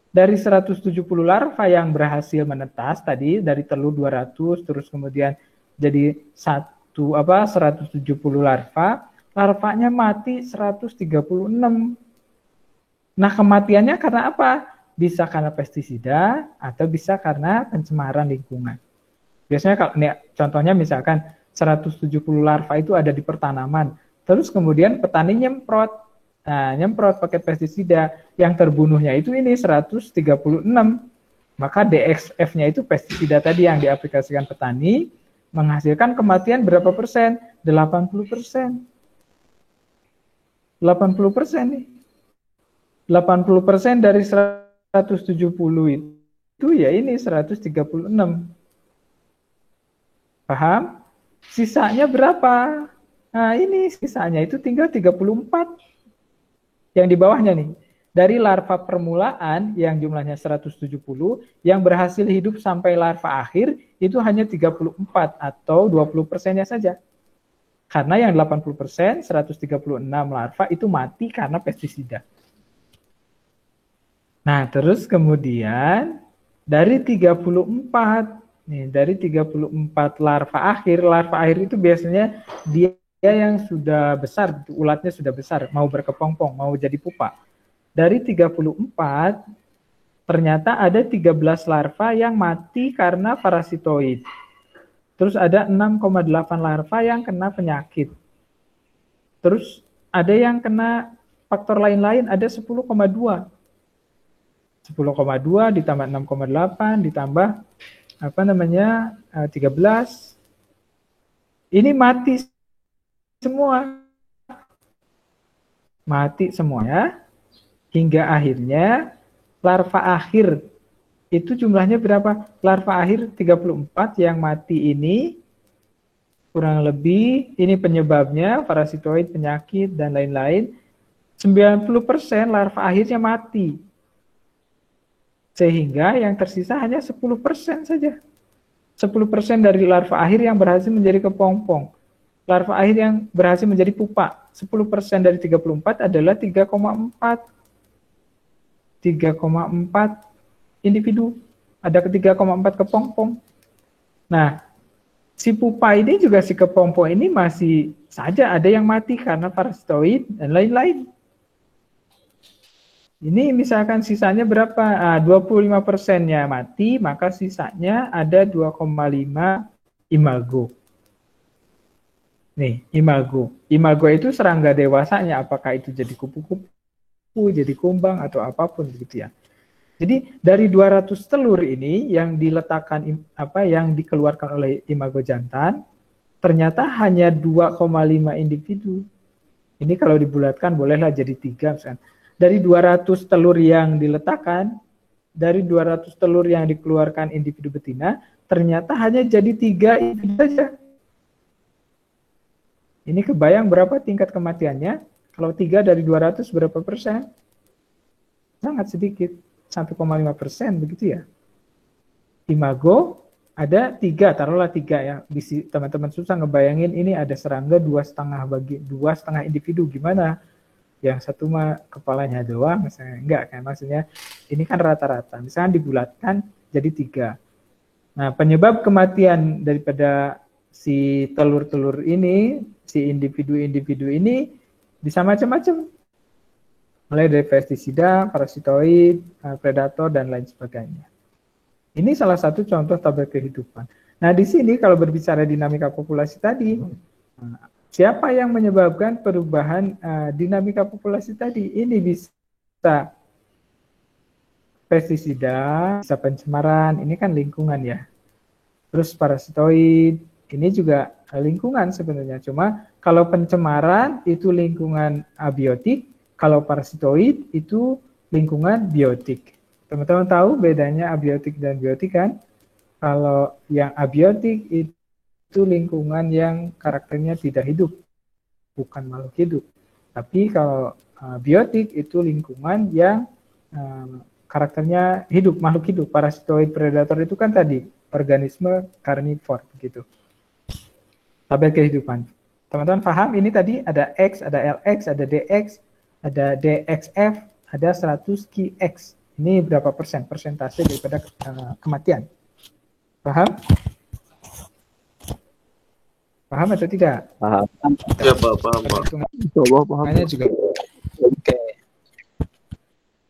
Dari 170 larva yang berhasil menetas tadi dari telur 200 terus kemudian jadi 170 larva, larvanya mati 136. Nah, kematiannya karena apa? Bisa karena pestisida atau bisa karena pencemaran lingkungan. Biasanya kalau contohnya misalkan 170 larva itu ada di pertanaman, terus kemudian petani nyemprot. Nah, nyemprot pakai pestisida, yang terbunuhnya itu ini 136. Maka DXF-nya itu pestisida tadi yang diaplikasikan petani menghasilkan kematian berapa persen? 80%. 80% nih. 80% dari 170 itu ya ini 136. Paham? Sisanya berapa? Nah, ini sisanya itu tinggal 34. Yang di bawahnya nih. Dari larva permulaan yang jumlahnya 170, yang berhasil hidup sampai larva akhir itu hanya 34 atau 20%-nya saja. Karena yang 80%, 136 larva itu mati karena pestisida. Nah, terus kemudian dari 34 larva akhir itu biasanya dia yang sudah besar, ulatnya sudah besar, mau berkepompong, mau jadi pupa. Dari 34, ternyata ada 13 larva yang mati karena parasitoid. Terus ada 6,8 larva yang kena penyakit. Terus ada yang kena faktor lain-lain, ada 10,2. 10,2 ditambah 6,8 ditambah 13. Ini mati semua. Mati semua ya. Hingga akhirnya larva akhir itu jumlahnya berapa? Larva akhir 34 yang mati ini kurang lebih ini penyebabnya parasitoid, penyakit dan lain-lain. 90% larva akhirnya mati. Sehingga yang tersisa hanya 10% saja. 10% dari larva akhir yang berhasil menjadi kepompong. Larva akhir yang berhasil menjadi pupa. 10% dari 34 adalah 3,4 individu. Ada 3,4 kepompong. Nah, si pupa ini juga si kepompong ini masih saja ada yang mati karena parasitoid dan lain-lain. Ini misalkan sisanya berapa? 25%-nya mati, maka sisanya ada 2,5 imago. Nih, imago. Imago itu serangga dewasanya, apakah itu jadi kupu-kupu, jadi kumbang, atau apapun begitu ya. Jadi dari 200 telur ini yang diletakkan, yang dikeluarkan oleh imago jantan, ternyata hanya 2,5 individu. Ini kalau dibulatkan bolehlah jadi 3 misalkan. Dari 200 telur yang diletakkan, dari 200 telur yang dikeluarkan individu betina, ternyata hanya jadi 3 individu saja. Ini kebayang berapa tingkat kematiannya? Kalau 3 dari 200 berapa persen? Sangat sedikit, 1,5% begitu ya. Imago ada 3, taruhlah 3 ya. Teman-teman susah ngebayangin ini ada serangga 2,5 individu, gimana? Yang satu mah kepalanya doang, misalnya enggak kan, maksudnya ini kan rata-rata, misalnya dibulatkan jadi 3. Nah, penyebab kematian daripada si telur-telur ini, si individu-individu ini bisa macam-macam, mulai dari pestisida, parasitoid, predator dan lain sebagainya. Ini salah satu contoh tabel kehidupan. Nah, di sini kalau berbicara dinamika populasi tadi, siapa yang menyebabkan perubahan dinamika populasi tadi? Ini bisa pestisida, bisa pencemaran, ini kan lingkungan ya. Terus parasitoid, ini juga lingkungan sebenarnya. Cuma kalau pencemaran itu lingkungan abiotik, kalau parasitoid itu lingkungan biotik. Teman-teman tahu bedanya abiotik dan biotik kan? Kalau yang abiotik itu lingkungan yang karakternya tidak hidup, bukan makhluk hidup. Tapi kalau biotik itu lingkungan yang karakternya hidup, makhluk hidup. Parasitoid, predator itu kan tadi organisme karnivor begitu. Tabel kehidupan. Teman-teman paham? Ini tadi ada X, ada LX, ada DX, ada DXF, ada 100 QX. Ini berapa persen persentase daripada kematian? Paham? Paham atau tidak? Paham. Ya, paham. Hitungannya juga.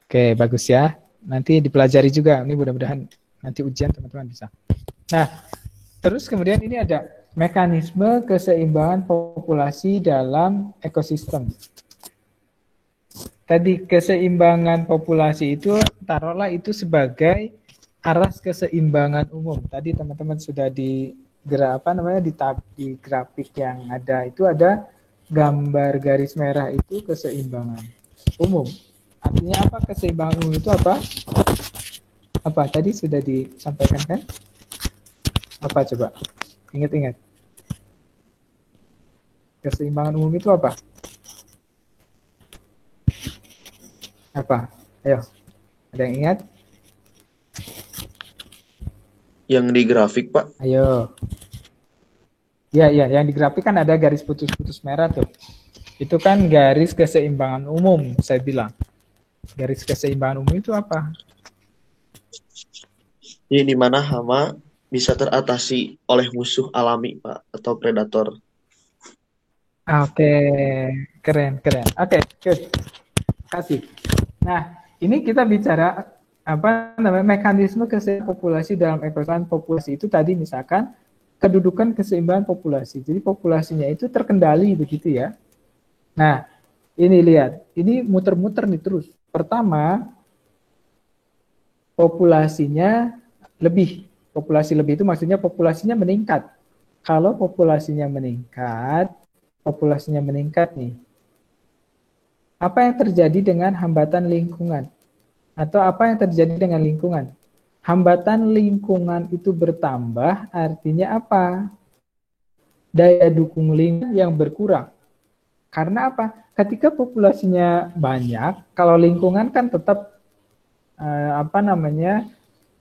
Oke, bagus ya. Nanti dipelajari juga. Ini mudah-mudahan nanti ujian teman-teman bisa. Nah, terus kemudian ini ada mekanisme keseimbangan populasi dalam ekosistem. Tadi keseimbangan populasi itu taruhlah itu sebagai aras keseimbangan umum. Tadi teman-teman sudah di grafik yang ada itu ada gambar garis merah itu keseimbangan umum. Artinya apa keseimbangan umum itu apa? Apa tadi sudah disampaikan kan? Apa coba? Ingat-ingat. Keseimbangan umum itu apa? Apa? Ayo. Ada yang ingat? Yang di grafik, Pak. Ayo. Ya, yang di grafik kan ada garis putus-putus merah tuh. Itu kan garis keseimbangan umum, saya bilang. Garis keseimbangan umum itu apa? Ini di mana hama bisa teratasi oleh musuh alami, Pak, atau predator. Oke, keren. Oke, good. Kasih. Nah, ini kita bicara apa namanya mekanisme keseimbangan populasi dalam ekosistem populasi itu tadi misalkan kedudukan keseimbangan populasi. Jadi populasinya itu terkendali begitu ya. Nah, ini lihat, ini muter-muter nih terus. Pertama, populasinya lebih. Populasi lebih itu maksudnya populasinya meningkat. Kalau populasinya meningkat nih. Apa yang terjadi dengan hambatan lingkungan? Atau apa yang terjadi dengan lingkungan? Hambatan lingkungan itu bertambah, artinya apa? Daya dukung lingkungan yang berkurang. Karena apa? Ketika populasinya banyak, kalau lingkungan kan tetap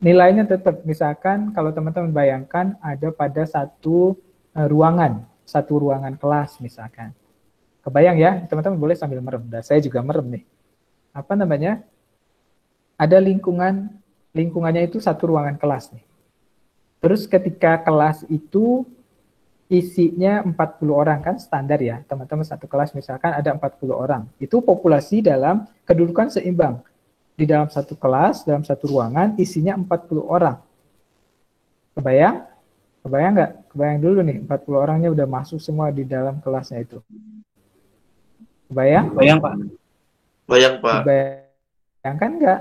nilainya tetap. Misalkan kalau teman-teman bayangkan ada pada satu ruangan kelas misalkan. Kebayang ya, teman-teman boleh sambil merem. Dan saya juga merem nih. Ada lingkungannya itu satu ruangan kelas nih. Terus ketika kelas itu isinya 40 orang kan standar ya. Teman-teman satu kelas misalkan ada 40 orang. Itu populasi dalam kedudukan seimbang. Di dalam satu kelas, dalam satu ruangan isinya 40 orang. Kebayang? Kebayang nggak? Kebayang dulu nih, 40 orangnya udah masuk semua di dalam kelasnya itu. Kebayang? Bayang, Pak. Bayang, Pak. Bayangkan nggak?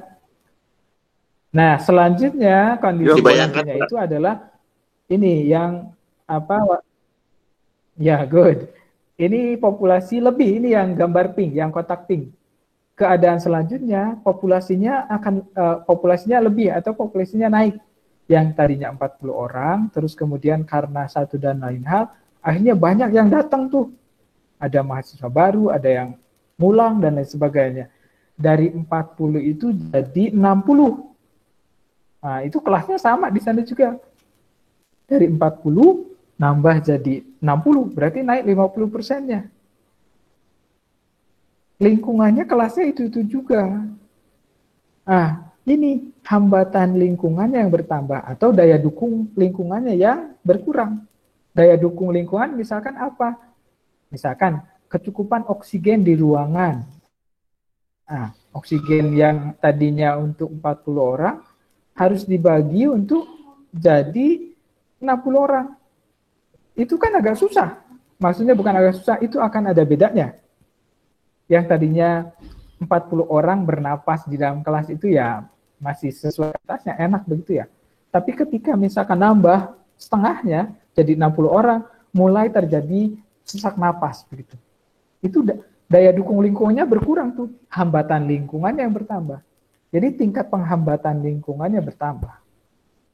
Nah, selanjutnya kondisi selanjutnya itu adalah ini yang apa? Ya, good. Ini populasi lebih, ini yang gambar pink, yang kotak pink. Keadaan selanjutnya populasinya lebih atau populasinya naik. Yang tadinya 40 orang, terus kemudian karena satu dan lain hal, akhirnya banyak yang datang tuh. Ada mahasiswa baru, ada yang mulang dan lain sebagainya. Dari 40 itu jadi 60. Nah, itu kelasnya sama di sana juga. Dari 40 nambah jadi 60, berarti naik 50%-nya. Lingkungannya kelasnya itu juga. Nah, ini hambatan lingkungannya yang bertambah atau daya dukung lingkungannya yang berkurang. Daya dukung lingkungan misalkan apa? Misalkan kecukupan oksigen di ruangan. Nah, oksigen yang tadinya untuk 40 orang harus dibagi untuk jadi 60 orang. Itu kan agak susah. Maksudnya bukan agak susah, itu akan ada bedanya. Yang tadinya 40 orang bernapas di dalam kelas itu ya masih sesuai atasnya, enak begitu ya. Tapi ketika misalkan nambah setengahnya jadi 60 orang, mulai terjadi sesak napas begitu. Itu daya dukung lingkungannya berkurang tuh, hambatan lingkungannya yang bertambah. Jadi tingkat penghambatan lingkungannya bertambah.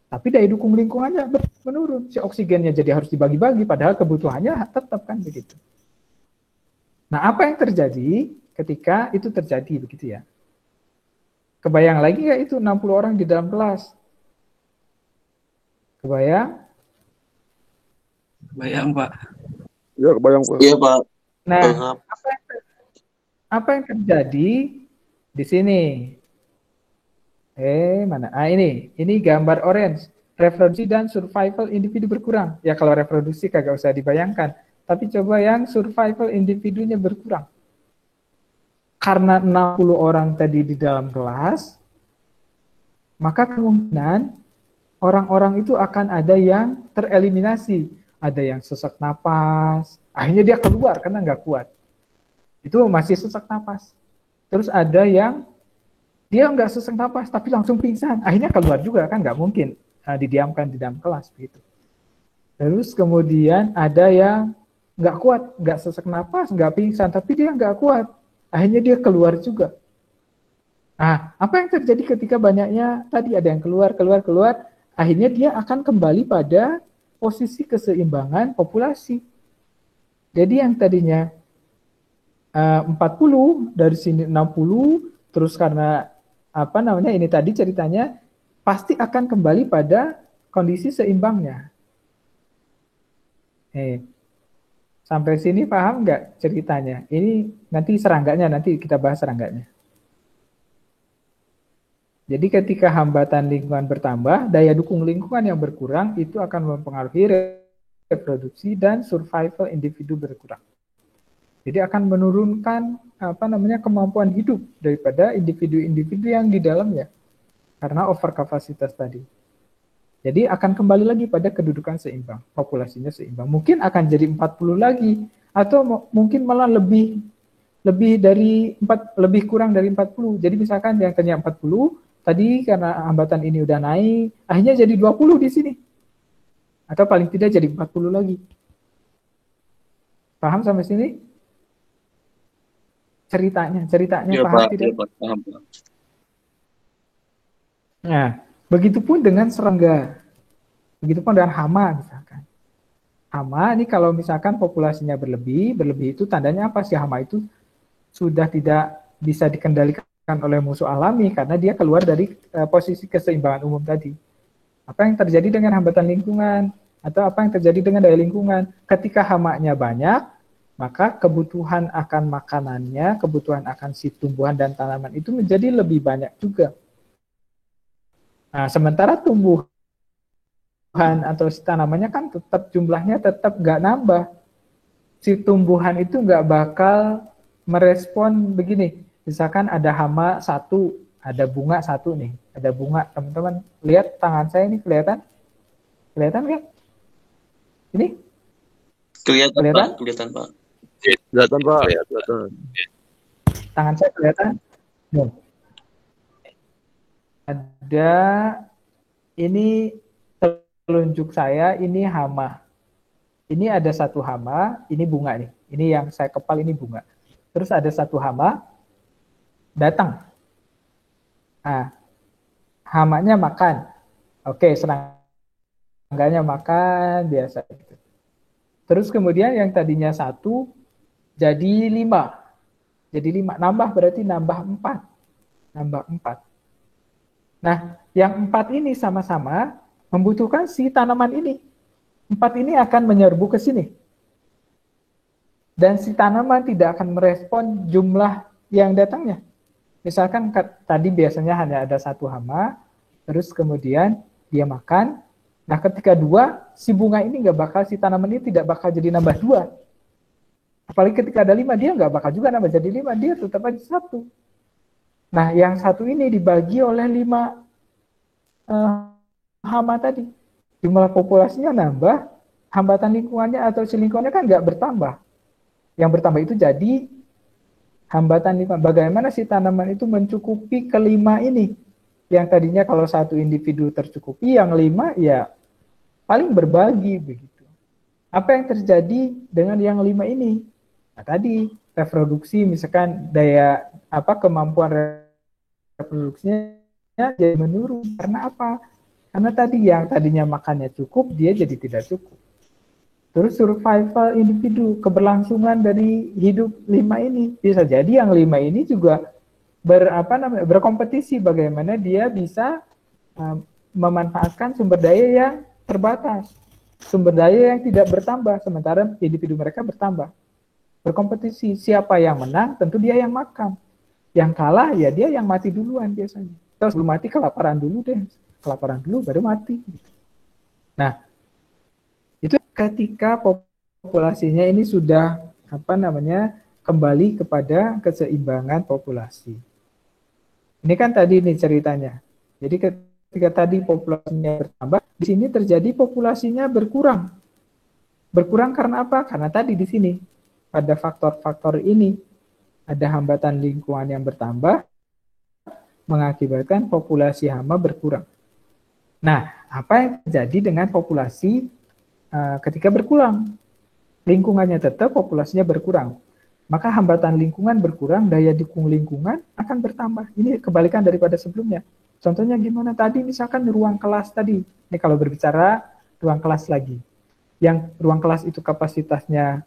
Tapi daya dukung lingkungannya menurun. Si oksigennya jadi harus dibagi-bagi, padahal kebutuhannya tetap kan begitu. Nah, apa yang terjadi ketika itu terjadi begitu ya? Kebayang lagi ya itu 60 orang di dalam kelas? Kebayang? Bayang, Pak. Ya, kebayang, Pak. Iya, Pak. Nah, apa yang terjadi di sini? Mana? Ini gambar orange. Reproduksi dan survival individu berkurang. Ya kalau reproduksi kagak usah dibayangkan. Tapi coba yang survival individunya berkurang. Karena 60 orang tadi di dalam kelas, maka kemungkinan orang-orang itu akan ada yang tereliminasi. Ada yang sesak napas, akhirnya dia keluar karena nggak kuat. Itu masih sesak napas. Terus ada yang dia nggak sesak napas tapi langsung pingsan, akhirnya keluar juga kan, nggak mungkin didiamkan di dalam kelas begitu. Terus kemudian ada yang nggak kuat, nggak sesak napas, nggak pingsan, tapi dia nggak kuat, akhirnya dia keluar juga. Nah, apa yang terjadi ketika banyaknya tadi ada yang keluar, akhirnya dia akan kembali pada posisi keseimbangan populasi. Jadi yang tadinya 40 dari sini 60, terus karena ini tadi ceritanya pasti akan kembali pada kondisi seimbangnya. Sampai sini paham nggak ceritanya? Ini nanti serangganya, nanti kita bahas serangganya. Jadi ketika hambatan lingkungan bertambah, daya dukung lingkungan yang berkurang itu akan mempengaruhi reproduksi dan survival individu berkurang. Jadi akan menurunkan kemampuan hidup daripada individu-individu yang di dalamnya karena overkapasitas tadi. Jadi akan kembali lagi pada kedudukan seimbang, populasinya seimbang. Mungkin akan jadi 40 lagi atau mungkin malah lebih kurang dari 40. Jadi misalkan yang tadinya 40 tadi karena hambatan ini udah naik, akhirnya jadi 20 di sini. Atau paling tidak jadi 40 lagi. Paham sampai sini? Ceritanya Iya, paham Pak. tidak? Iya, Pak. Paham, Pak. Nah, begitupun dengan serangga. Begitupun dengan hama misalkan. Hama ini kalau misalkan populasinya berlebih itu tandanya apa sih? Hama itu sudah tidak bisa dikendalikan oleh musuh alami karena dia keluar dari posisi keseimbangan umum tadi. Apa yang terjadi dengan hambatan lingkungan? Atau apa yang terjadi dengan daya lingkungan? Ketika hamanya banyak, maka kebutuhan akan makanannya, kebutuhan akan si tumbuhan dan tanaman itu menjadi lebih banyak juga. Nah, sementara tumbuhan atau si tanamannya kan tetap jumlahnya tetap nggak nambah. Si tumbuhan itu nggak bakal merespon begini. Misalkan ada hama satu, ada bunga satu nih, ada bunga. Teman-teman lihat tangan saya ini kelihatan? Kelihatan nggak? Ini? Kelihatan, Kelihatan? Pak. Kelihatan, Pak. Kelihatan, Pak. Kelihatan. Tangan saya kelihatan? No. Ada, ini telunjuk saya, ini hama. Ini ada satu hama, ini bunga nih. Ini yang saya kepal, ini bunga. Terus ada satu hama, datang. Nah, hamanya makan. Oke, serangganya makan, biasa gitu. Terus kemudian yang tadinya satu, jadi 5. Jadi 5, nambah berarti nambah 4. Nambah 4. Nah, yang 4 ini sama-sama membutuhkan si tanaman ini. 4 ini akan menyerbu ke sini. Dan si tanaman tidak akan merespon jumlah yang datangnya. Misalkan tadi biasanya hanya ada satu hama, terus kemudian dia makan. Nah, ketika 2, si bunga ini si tanaman ini tidak bakal jadi nambah 2. Apalagi ketika ada 5, dia nggak bakal juga nambah jadi 5, dia tetap aja 1. Nah, yang 1 ini dibagi oleh 5 hama tadi. Jumlah populasinya nambah, hambatan lingkungannya atau si lingkungannya kan nggak bertambah. Yang bertambah itu jadi hambatan lingkungan. Bagaimana si tanaman itu mencukupi kelima ini? Yang tadinya kalau satu individu tercukupi, yang 5 ya paling berbagi begitu. Apa yang terjadi dengan yang 5 ini? Nah, tadi reproduksi, misalkan kemampuan reproduksinya jadi menurun. Karena apa? Karena tadi yang tadinya makannya cukup, dia jadi tidak cukup. Terus survival individu, keberlangsungan dari hidup 5 ini. Bisa jadi yang 5 ini juga berkompetisi bagaimana dia bisa memanfaatkan sumber daya yang terbatas. Sumber daya yang tidak bertambah, sementara individu mereka bertambah. Berkompetisi, siapa yang menang, tentu dia yang makan. Yang kalah, ya dia yang mati duluan biasanya. Terus belum mati, kelaparan dulu deh. Kelaparan dulu, baru mati. Nah, itu ketika populasinya ini sudah kembali kepada keseimbangan populasi. Ini kan tadi nih ceritanya. Jadi ketika tadi populasinya bertambah, di sini terjadi populasinya berkurang. Berkurang karena apa? Karena tadi di sini pada faktor-faktor ini ada hambatan lingkungan yang bertambah mengakibatkan populasi hama berkurang. Nah, apa yang terjadi dengan populasi ketika berkurang? Lingkungannya tetap, populasinya berkurang. Maka hambatan lingkungan berkurang, daya dukung lingkungan akan bertambah. Ini kebalikan daripada sebelumnya. Contohnya gimana? Tadi misalkan ruang kelas tadi. Ini kalau berbicara ruang kelas lagi. Yang ruang kelas itu kapasitasnya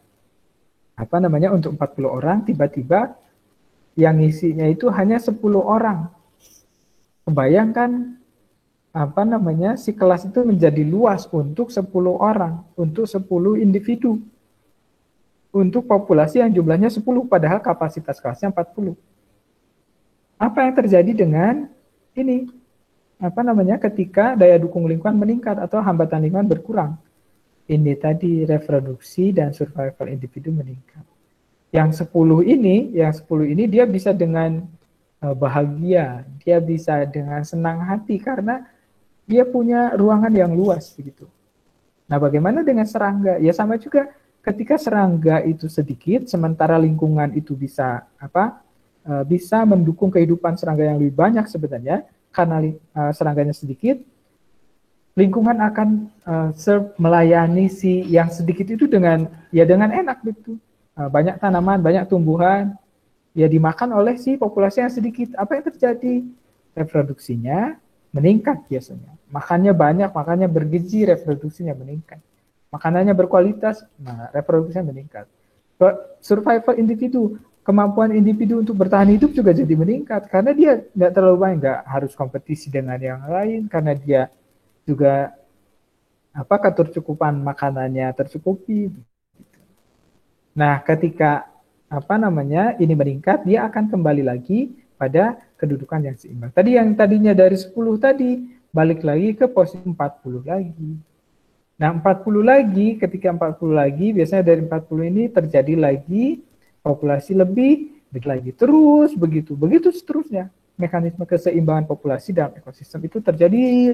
untuk 40 orang, tiba-tiba yang isinya itu hanya 10 orang. Kebayangkan si kelas itu menjadi luas untuk 10 orang, untuk 10 individu. Untuk populasi yang jumlahnya 10, padahal kapasitas kelasnya 40. Apa yang terjadi dengan ini? Ketika daya dukung lingkungan meningkat atau hambatan lingkungan berkurang. Ini tadi reproduksi dan survival individu meningkat. Yang 10 ini dia bisa dengan bahagia, dia bisa dengan senang hati karena dia punya ruangan yang luas begitu. Nah, bagaimana dengan serangga? Ya sama juga, ketika serangga itu sedikit, sementara lingkungan itu bisa bisa mendukung kehidupan serangga yang lebih banyak sebenarnya, karena serangganya sedikit, lingkungan akan melayani si yang sedikit itu dengan enak begitu. Banyak tanaman, banyak tumbuhan, ya dimakan oleh si populasi yang sedikit. Apa yang terjadi? Reproduksinya meningkat biasanya. Makannya banyak, makannya bergizi, reproduksinya meningkat. Makanannya berkualitas, nah reproduksinya meningkat. Survival individu, kemampuan individu untuk bertahan hidup juga jadi meningkat karena dia nggak terlalu banyak, nggak harus kompetisi dengan yang lain, karena dia juga ketercukupan makanannya tercukupi. Nah, ketika ini meningkat, dia akan kembali lagi pada kedudukan yang seimbang. Tadi yang tadinya dari 10 tadi, balik lagi ke posisi 40 lagi. Nah, 40 lagi, ketika 40 lagi, biasanya dari 40 ini terjadi lagi populasi lebih, lagi terus, begitu seterusnya. Mekanisme keseimbangan populasi dalam ekosistem itu terjadi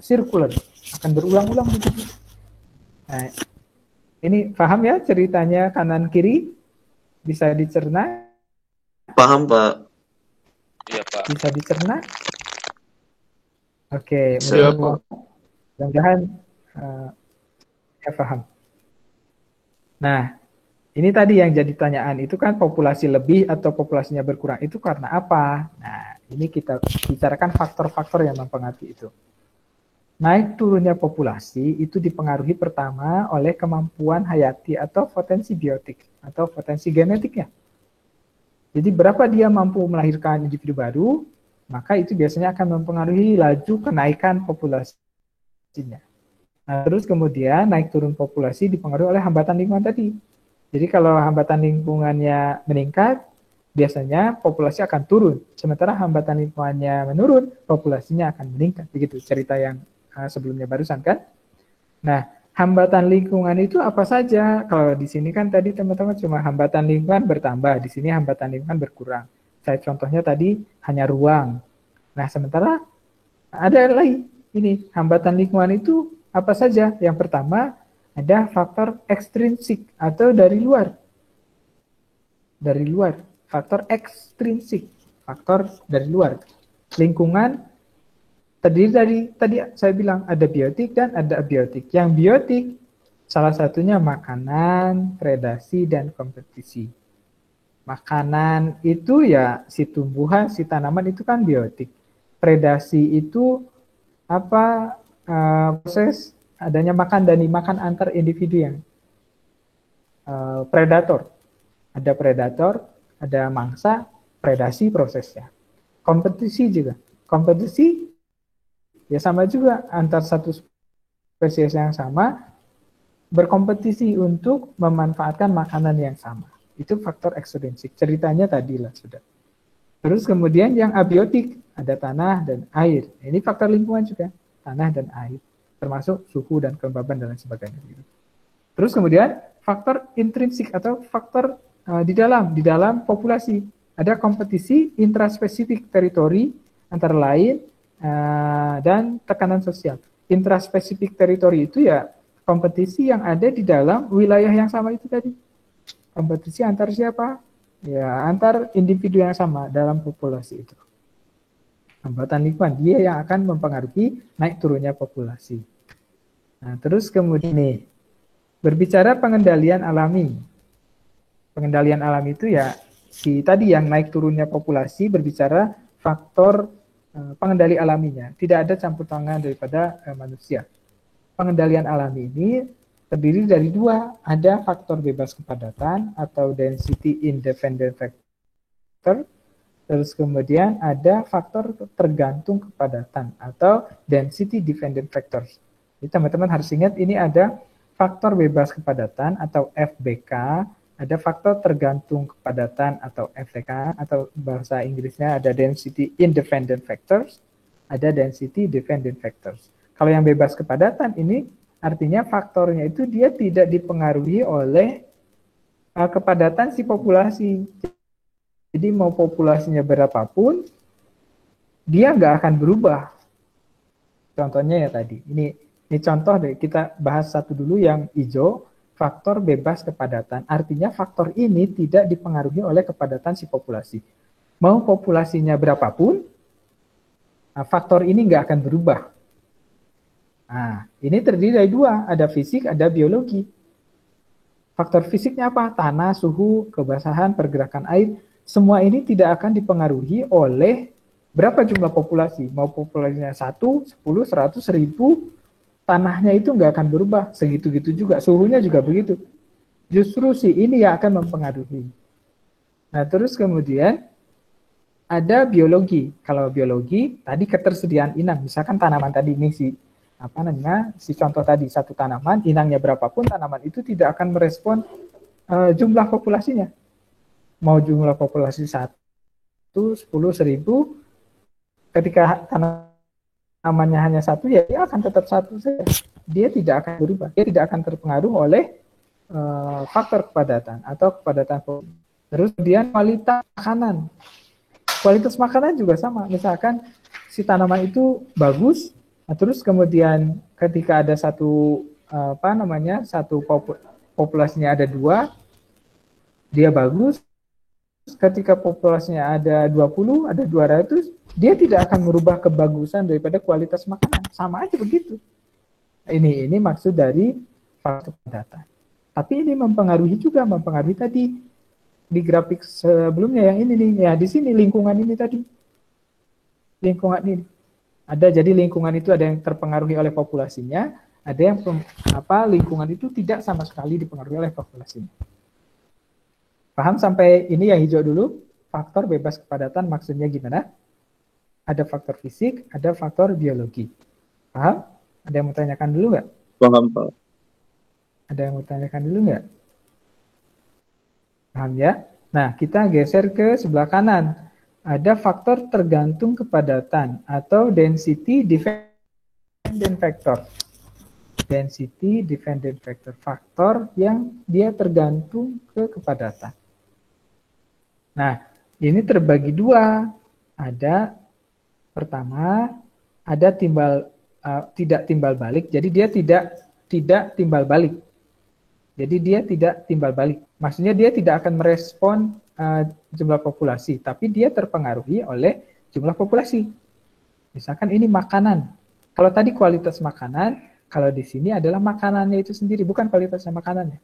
sirkular, akan berulang-ulang begitu. Nah, ini paham ya ceritanya kanan kiri? Bisa dicerna? Paham, Pak. Iya, Pak. Bisa dicerna? Oke, Siap, mudah-mudahan ya paham. Nah, ini tadi yang jadi tanyaan, itu kan populasi lebih atau populasinya berkurang, itu karena apa? Nah, ini kita bicarakan faktor-faktor yang mempengaruhi itu. Naik turunnya populasi itu dipengaruhi pertama oleh kemampuan hayati atau potensi biotik atau potensi genetiknya. Jadi berapa dia mampu melahirkan individu baru, maka itu biasanya akan mempengaruhi laju kenaikan populasinya. Nah, terus kemudian naik turun populasi dipengaruhi oleh hambatan lingkungan tadi. Jadi kalau hambatan lingkungannya meningkat, biasanya populasi akan turun. Sementara hambatan lingkungannya menurun, populasinya akan meningkat. Begitu cerita yang sebelumnya barusan kan. Nah, hambatan lingkungan itu apa saja? Kalau di sini kan tadi teman-teman cuma hambatan lingkungan bertambah, di sini hambatan lingkungan berkurang. Saya contohnya tadi hanya ruang. Nah, sementara ada lagi ini hambatan lingkungan itu apa saja? Yang pertama ada faktor ekstrinsik atau dari luar. Dari luar, faktor ekstrinsik, faktor dari luar. Lingkungan terdiri dari, tadi saya bilang ada biotik dan ada abiotik. Yang biotik salah satunya makanan, predasi, dan kompetisi. Makanan itu ya si tumbuhan, si tanaman itu kan biotik. Predasi itu proses adanya makan dan dimakan antar individu yang predator. Ada predator, ada mangsa, predasi prosesnya. Kompetisi juga. Kompetisi ya sama juga, antar satu spesies yang sama berkompetisi untuk memanfaatkan makanan yang sama. Itu faktor ekstrinsik. Ceritanya tadi lah sudah. Terus kemudian yang abiotik, ada tanah dan air. Ini faktor lingkungan juga, tanah dan air. Termasuk suhu dan kelembaban dan lain sebagainya. Terus kemudian faktor intrinsik atau faktor di dalam populasi. Ada kompetisi intraspesifik teritori antara lain dan tekanan sosial. Intraspesifik teritori itu ya kompetisi yang ada di dalam wilayah yang sama itu tadi. Kompetisi antar siapa? Ya, antar individu yang sama dalam populasi itu. Hambatan lingkungan, dia yang akan mempengaruhi naik turunnya populasi. Nah, terus kemudian nih, berbicara pengendalian alami. Pengendalian alami itu ya si tadi yang naik turunnya populasi berbicara faktor pengendali alaminya, tidak ada campur tangan daripada manusia. Pengendalian alami ini terdiri dari dua, ada faktor bebas kepadatan atau density independent factor, terus kemudian ada faktor tergantung kepadatan atau density dependent factors. Jadi teman-teman harus ingat ini ada faktor bebas kepadatan atau FBK, ada faktor tergantung kepadatan atau FTK, atau bahasa Inggrisnya ada density independent factors, ada density dependent factors. Kalau yang bebas kepadatan ini artinya faktornya itu dia tidak dipengaruhi oleh kepadatan si populasi. Jadi mau populasinya berapapun, dia nggak akan berubah. Contohnya ya tadi, ini contoh deh, kita bahas satu dulu yang hijau, faktor bebas kepadatan. Artinya faktor ini tidak dipengaruhi oleh kepadatan si populasi. Mau populasinya berapapun, faktor ini nggak akan berubah. Nah, ini terdiri dari dua, ada fisik, ada biologi. Faktor fisiknya apa? Tanah, suhu, kebasahan, pergerakan air, semua ini tidak akan dipengaruhi oleh berapa jumlah populasi. Mau populasinya 1, 10, 100, 1000, tanahnya itu nggak akan berubah. Segitu-gitu juga, suhunya juga begitu. Justru si ini yang akan mempengaruhi. Nah, terus kemudian ada biologi. Kalau biologi, tadi ketersediaan inang. Misalkan tanaman tadi ini si contoh tadi, satu tanaman, inangnya berapapun, tanaman itu tidak akan merespon jumlah populasinya. Mau jumlah populasi 1, 10, 1000, ketika tanamannya hanya 1, ya dia akan tetap 1 saja. Dia tidak akan berubah. Dia tidak akan terpengaruh oleh faktor kepadatan atau kepadatan populasi. Terus kemudian kualitas makanan. Kualitas makanan juga sama. Misalkan si tanaman itu bagus, terus kemudian ketika ada satu populasinya ada 2, dia bagus. Ketika populasinya ada 20, ada 200, dia tidak akan merubah kebagusan daripada kualitas makanan. Sama aja begitu. Ini maksud dari faktor kepadatan. Tapi ini mempengaruhi tadi di grafik sebelumnya yang ini nih. Ya, di sini lingkungan ini tadi. Lingkungan ini. Jadi lingkungan itu ada yang terpengaruhi oleh populasinya, ada yang lingkungan itu tidak sama sekali dipengaruhi oleh populasinya. Paham sampai ini yang hijau dulu? Faktor bebas kepadatan maksudnya gimana? Ada faktor fisik, ada faktor biologi. Paham? Ada yang mau tanyakan dulu nggak? Paham, Pak. Ada yang mau tanyakan dulu nggak? Paham ya? Nah, kita geser ke sebelah kanan. Ada faktor tergantung kepadatan atau density dependent factor. Density dependent factor. Faktor yang dia tergantung ke kepadatan. Nah, ini terbagi dua. Ada pertama, ada tidak timbal balik. Jadi dia tidak timbal balik. Jadi dia tidak timbal balik. Maksudnya dia tidak akan merespon jumlah populasi, tapi dia terpengaruhi oleh jumlah populasi. Misalkan ini makanan. Kalau tadi kualitas makanan, kalau di sini adalah makanannya itu sendiri, bukan kualitasnya makanannya.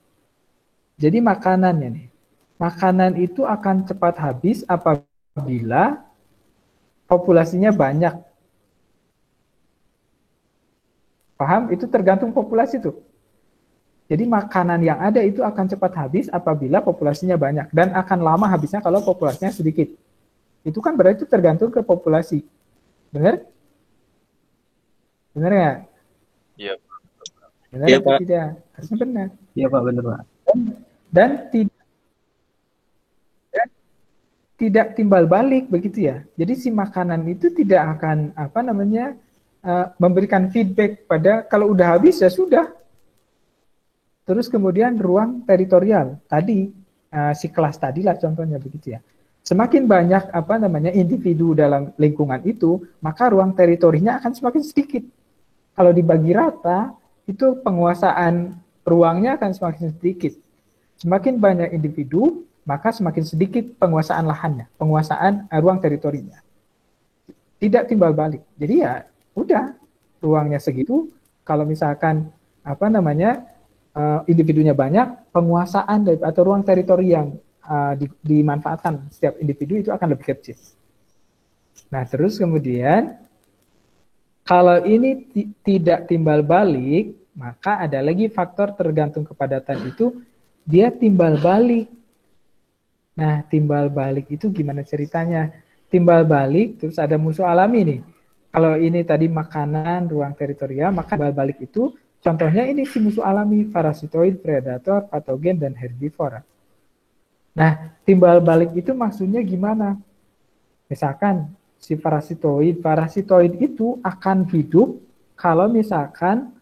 Jadi makanannya nih. Makanan itu akan cepat habis apabila populasinya banyak. Paham? Itu tergantung populasi tuh. Jadi makanan yang ada itu akan cepat habis apabila populasinya banyak. Dan akan lama habisnya kalau populasinya sedikit. Itu kan berarti tergantung ke populasi. Benar? Benar nggak? Iya. Benar Iya, atau Pak. tidak? Harusnya benar. Iya Pak, benar Pak. Dan tidak timbal balik begitu ya. Jadi si makanan itu tidak akan memberikan feedback pada kalau udah habis ya sudah. Terus kemudian ruang teritorial tadi si kelas tadi lah contohnya begitu ya. Semakin banyak individu dalam lingkungan itu, maka ruang teritorinya akan semakin sedikit. Kalau dibagi rata, itu penguasaan ruangnya akan semakin sedikit. Semakin banyak individu, maka semakin sedikit penguasaan lahannya, penguasaan ruang teritorinya. Tidak timbal balik. Jadi ya udah ruangnya segitu. Kalau misalkan individunya banyak, penguasaan atau ruang teritori yang dimanfaatkan setiap individu itu akan lebih kecil. Nah, terus kemudian kalau ini tidak timbal balik, maka ada lagi faktor tergantung kepadatan itu dia timbal balik. Nah, timbal balik itu gimana ceritanya? Timbal balik terus ada musuh alami nih. Kalau ini tadi makanan, ruang teritorial, maka timbal balik itu contohnya ini si musuh alami, parasitoid, predator, patogen, dan herbivora. Nah, timbal balik itu maksudnya gimana? Misalkan si parasitoid itu akan hidup kalau misalkan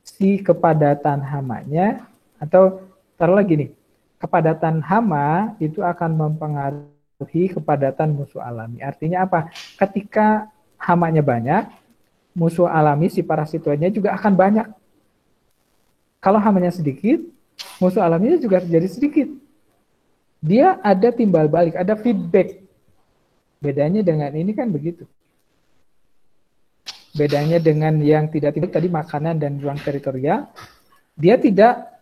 si kepadatan hamanya, atau taruh lagi nih, kepadatan hama itu akan mempengaruhi kepadatan musuh alami. Artinya apa? Ketika hamanya banyak, musuh alami si parasitoidnya juga akan banyak. Kalau hamanya sedikit, musuh alaminya juga jadi sedikit. Dia ada timbal balik, ada feedback. Bedanya dengan ini kan begitu. Bedanya dengan yang tidak timbal tadi makanan dan ruang teritorial, dia tidak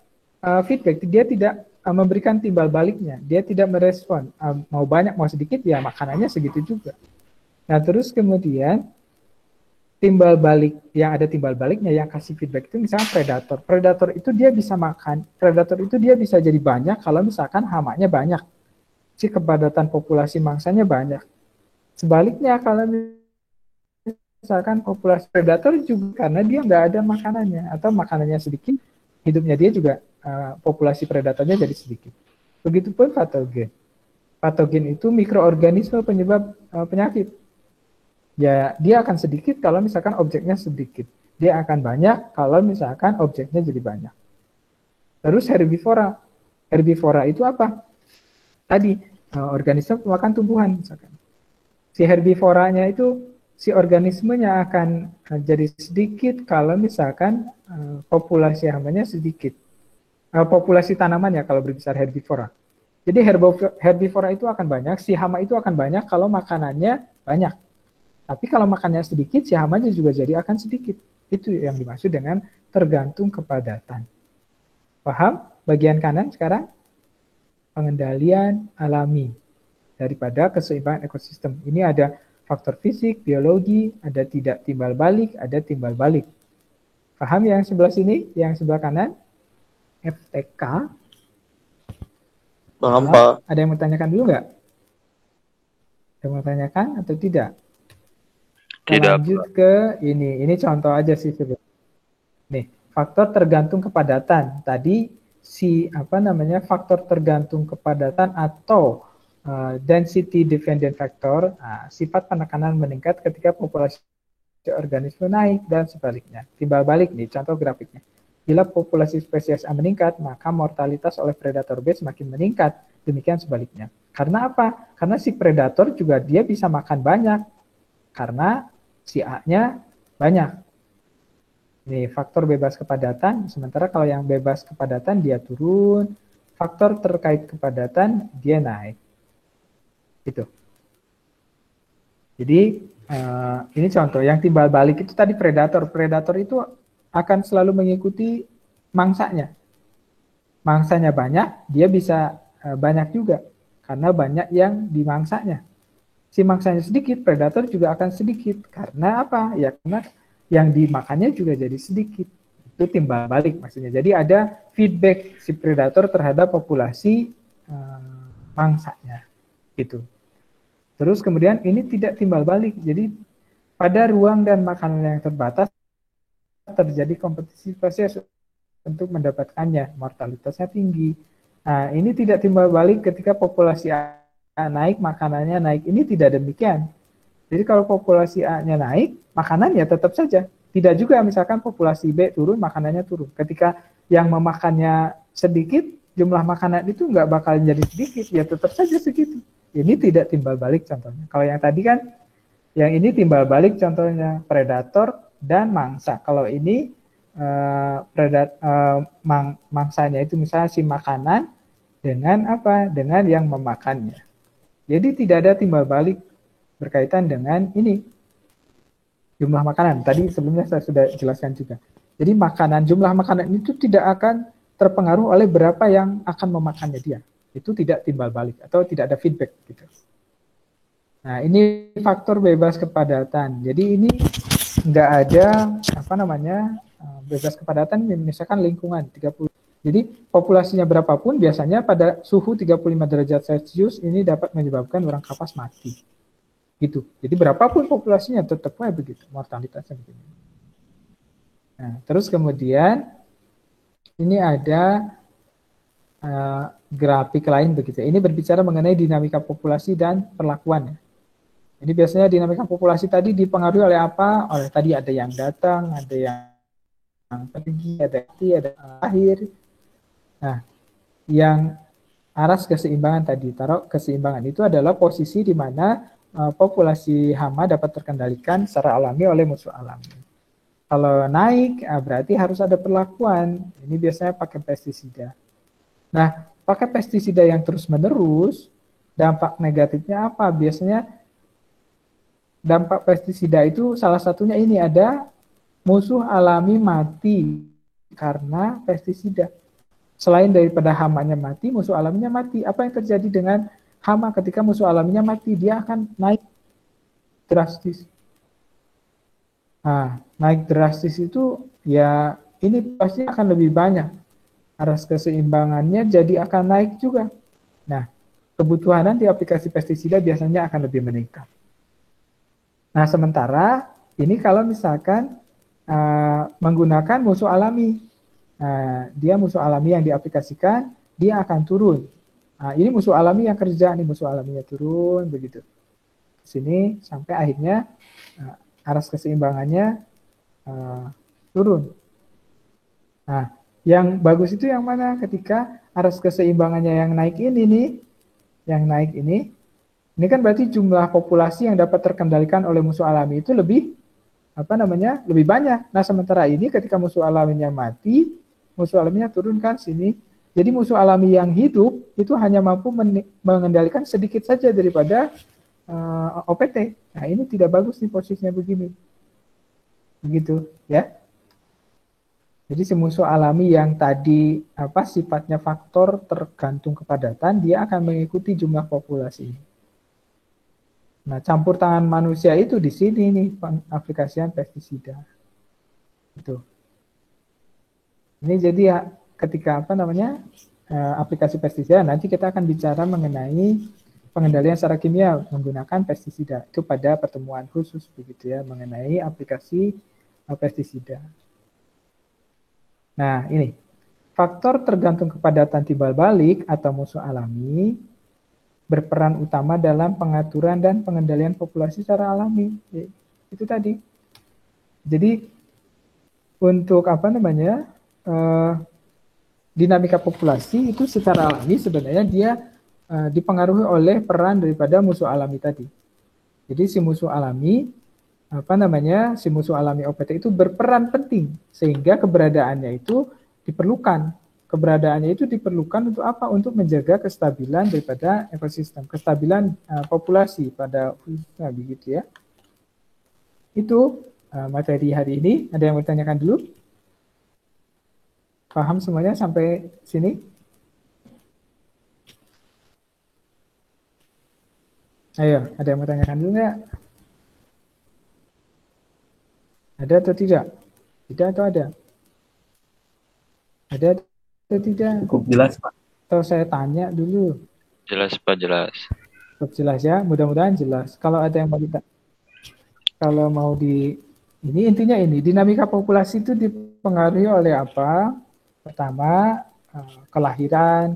feedback, dia tidak memberikan timbal baliknya, dia tidak merespon. Mau banyak mau sedikit ya makanannya segitu juga. Nah terus kemudian timbal balik yang ada timbal baliknya yang kasih feedback itu misalnya predator. Predator itu dia bisa makan, predator itu dia bisa jadi banyak kalau misalkan hamanya banyak. Si kepadatan populasi mangsanya banyak. Sebaliknya kalau misalkan populasi predator juga karena dia nggak ada makanannya atau makanannya sedikit, hidupnya dia juga populasi predatornya jadi sedikit. Begitupun patogen. Patogen itu mikroorganisme penyebab penyakit. Ya, dia akan sedikit kalau misalkan objeknya sedikit. Dia akan banyak kalau misalkan objeknya jadi banyak. Terus herbivora. Herbivora itu apa? Tadi, organisme pemakan tumbuhan misalkan. Si herbivoranya itu, si organismenya akan jadi sedikit kalau misalkan populasi hamanya sedikit. Populasi tanamannya kalau berbicara herbivora. Jadi herbivora itu akan banyak, si hama itu akan banyak kalau makanannya banyak. Tapi kalau makannya sedikit, si hamanya juga jadi akan sedikit. Itu yang dimaksud dengan tergantung kepadatan. Paham? Bagian kanan sekarang, pengendalian alami daripada keseimbangan ekosistem. Ini ada faktor fisik, biologi, ada tidak timbal balik, ada timbal balik. Paham yang sebelah sini, yang sebelah kanan? FTK. Paham, Pak. Ada yang mau tanyakan dulu nggak? Ada yang mau tanyakan atau tidak? Kita lanjut ke ini contoh aja sih sebenarnya. Nih, faktor tergantung kepadatan. Tadi si faktor tergantung kepadatan atau density dependent factor, sifat penekanan meningkat ketika populasi organisme naik dan sebaliknya. Timbal balik nih, contoh grafiknya. Bila populasi spesies A meningkat, maka mortalitas oleh predator B semakin meningkat. Demikian sebaliknya. Karena apa? Karena si predator juga dia bisa makan banyak. Karena si A-nya banyak. Ini faktor bebas kepadatan, sementara kalau yang bebas kepadatan dia turun, faktor terkait kepadatan dia naik. Gitu. Jadi ini contoh, yang timbal balik itu tadi predator. Predator itu akan selalu mengikuti mangsanya. Mangsanya banyak, dia bisa banyak juga. Karena banyak yang dimangsanya. Si mangsanya sedikit, predator juga akan sedikit. Karena apa? Ya karena yang dimakannya juga jadi sedikit. Itu timbal balik maksudnya. Jadi ada feedback si predator terhadap populasi mangsanya. Gitu. Terus kemudian ini tidak timbal balik. Jadi pada ruang dan makanan yang terbatas terjadi kompetisi spesies untuk mendapatkannya. Mortalitasnya tinggi. Nah, ini tidak timbal balik ketika populasi A naik, makanannya naik. Ini tidak demikian. Jadi kalau populasi A-nya naik, makanannya tetap saja. Tidak juga misalkan populasi B turun, makanannya turun. Ketika yang memakannya sedikit, jumlah makanan itu nggak bakal jadi sedikit, ya tetap saja segitu. Ini tidak timbal balik contohnya. Kalau yang tadi kan, yang ini timbal balik contohnya predator dan mangsa. Kalau ini mangsanya itu misalnya si makanan dengan apa? Dengan yang memakannya. Jadi tidak ada timbal balik berkaitan dengan ini. Jumlah makanan. Tadi sebelumnya saya sudah jelaskan juga. Jadi jumlah makanan itu tidak akan terpengaruh oleh berapa yang akan memakannya dia. Itu tidak timbal balik atau tidak ada feedback gitu. Nah, ini faktor bebas kepadatan. Jadi ini nggak ada bebas kepadatan misalkan lingkungan 30. Jadi populasinya berapapun biasanya pada suhu 35 derajat Celcius ini dapat menyebabkan orang kapas mati. Gitu. Jadi berapapun populasinya tetapnya begitu, mortalitasnya begini. Nah, terus kemudian ini ada grafik lain begitu. Ini berbicara mengenai dinamika populasi dan perlakuannya. Ini biasanya dinamika populasi tadi dipengaruhi oleh apa? Oleh tadi ada yang datang, ada yang pergi, ada yang mati, ada yang lahir. Nah, yang aras keseimbangan tadi. Taruh keseimbangan itu adalah posisi di mana populasi hama dapat terkendalikan secara alami oleh musuh alami. Kalau naik, berarti harus ada perlakuan. Ini biasanya pakai pestisida. Nah, pakai pestisida yang terus-menerus, dampak negatifnya apa? Biasanya dampak pestisida itu salah satunya ini ada musuh alami mati karena pestisida. Selain daripada hamanya mati, musuh alaminya mati. Apa yang terjadi dengan hama ketika musuh alaminya mati? Dia akan naik drastis. Nah, naik drastis itu ya ini pasti akan lebih banyak. Aras keseimbangannya jadi akan naik juga. Nah, kebutuhan di aplikasi pestisida biasanya akan lebih meningkat. Nah, sementara ini kalau misalkan menggunakan musuh alami. Nah, dia musuh alami yang diaplikasikan, dia akan turun. Nah, ini musuh alami yang kerja, nih musuh alaminya turun, begitu. Ke sini sampai akhirnya aras keseimbangannya turun. Nah, yang bagus itu yang mana? Ketika aras keseimbangannya yang naik ini nih, yang naik ini kan berarti jumlah populasi yang dapat terkendalikan oleh musuh alami itu lebih lebih banyak. Nah, sementara ini ketika musuh alaminya mati, musuh alaminya turun kan sini. Jadi musuh alami yang hidup itu hanya mampu mengendalikan sedikit saja daripada OPT. Nah, ini tidak bagus nih posisinya begini. Begitu, ya. Jadi si musuh alami yang tadi sifatnya faktor tergantung kepadatan, dia akan mengikuti jumlah populasi. Nah, campur tangan manusia itu di sini nih pengaplikasian pestisida. Itu. Ini jadi ya ketika aplikasi pestisida, nanti kita akan bicara mengenai pengendalian secara kimia menggunakan pestisida. Itu pada pertemuan khusus begitu ya, mengenai aplikasi pestisida. Nah, ini faktor tergantung kepadatan timbal balik atau musuh alami berperan utama dalam pengaturan dan pengendalian populasi secara alami. Itu tadi. Jadi untuk dinamika populasi itu secara alami sebenarnya dia dipengaruhi oleh peran daripada musuh alami tadi. Jadi si musuh alami si musuh alami OPT itu berperan penting sehingga keberadaannya itu diperlukan. Keberadaannya itu diperlukan untuk apa? Untuk menjaga kestabilan daripada ekosistem, kestabilan populasi pada khususnya begitu ya. Itu materi hari ini. Ada yang mau ditanyakan dulu? Paham semuanya sampai sini? Ayo, ada yang mau tanyakan dulu nggak? Ada atau tidak? Tidak atau ada? Ada atau tidak? Cukup jelas, Pak. Atau saya tanya dulu? Jelas, Pak, jelas. Cukup jelas ya, mudah-mudahan jelas. Kalau ada yang mau ini intinya ini, dinamika populasi itu dipengaruhi oleh apa? Pertama, kelahiran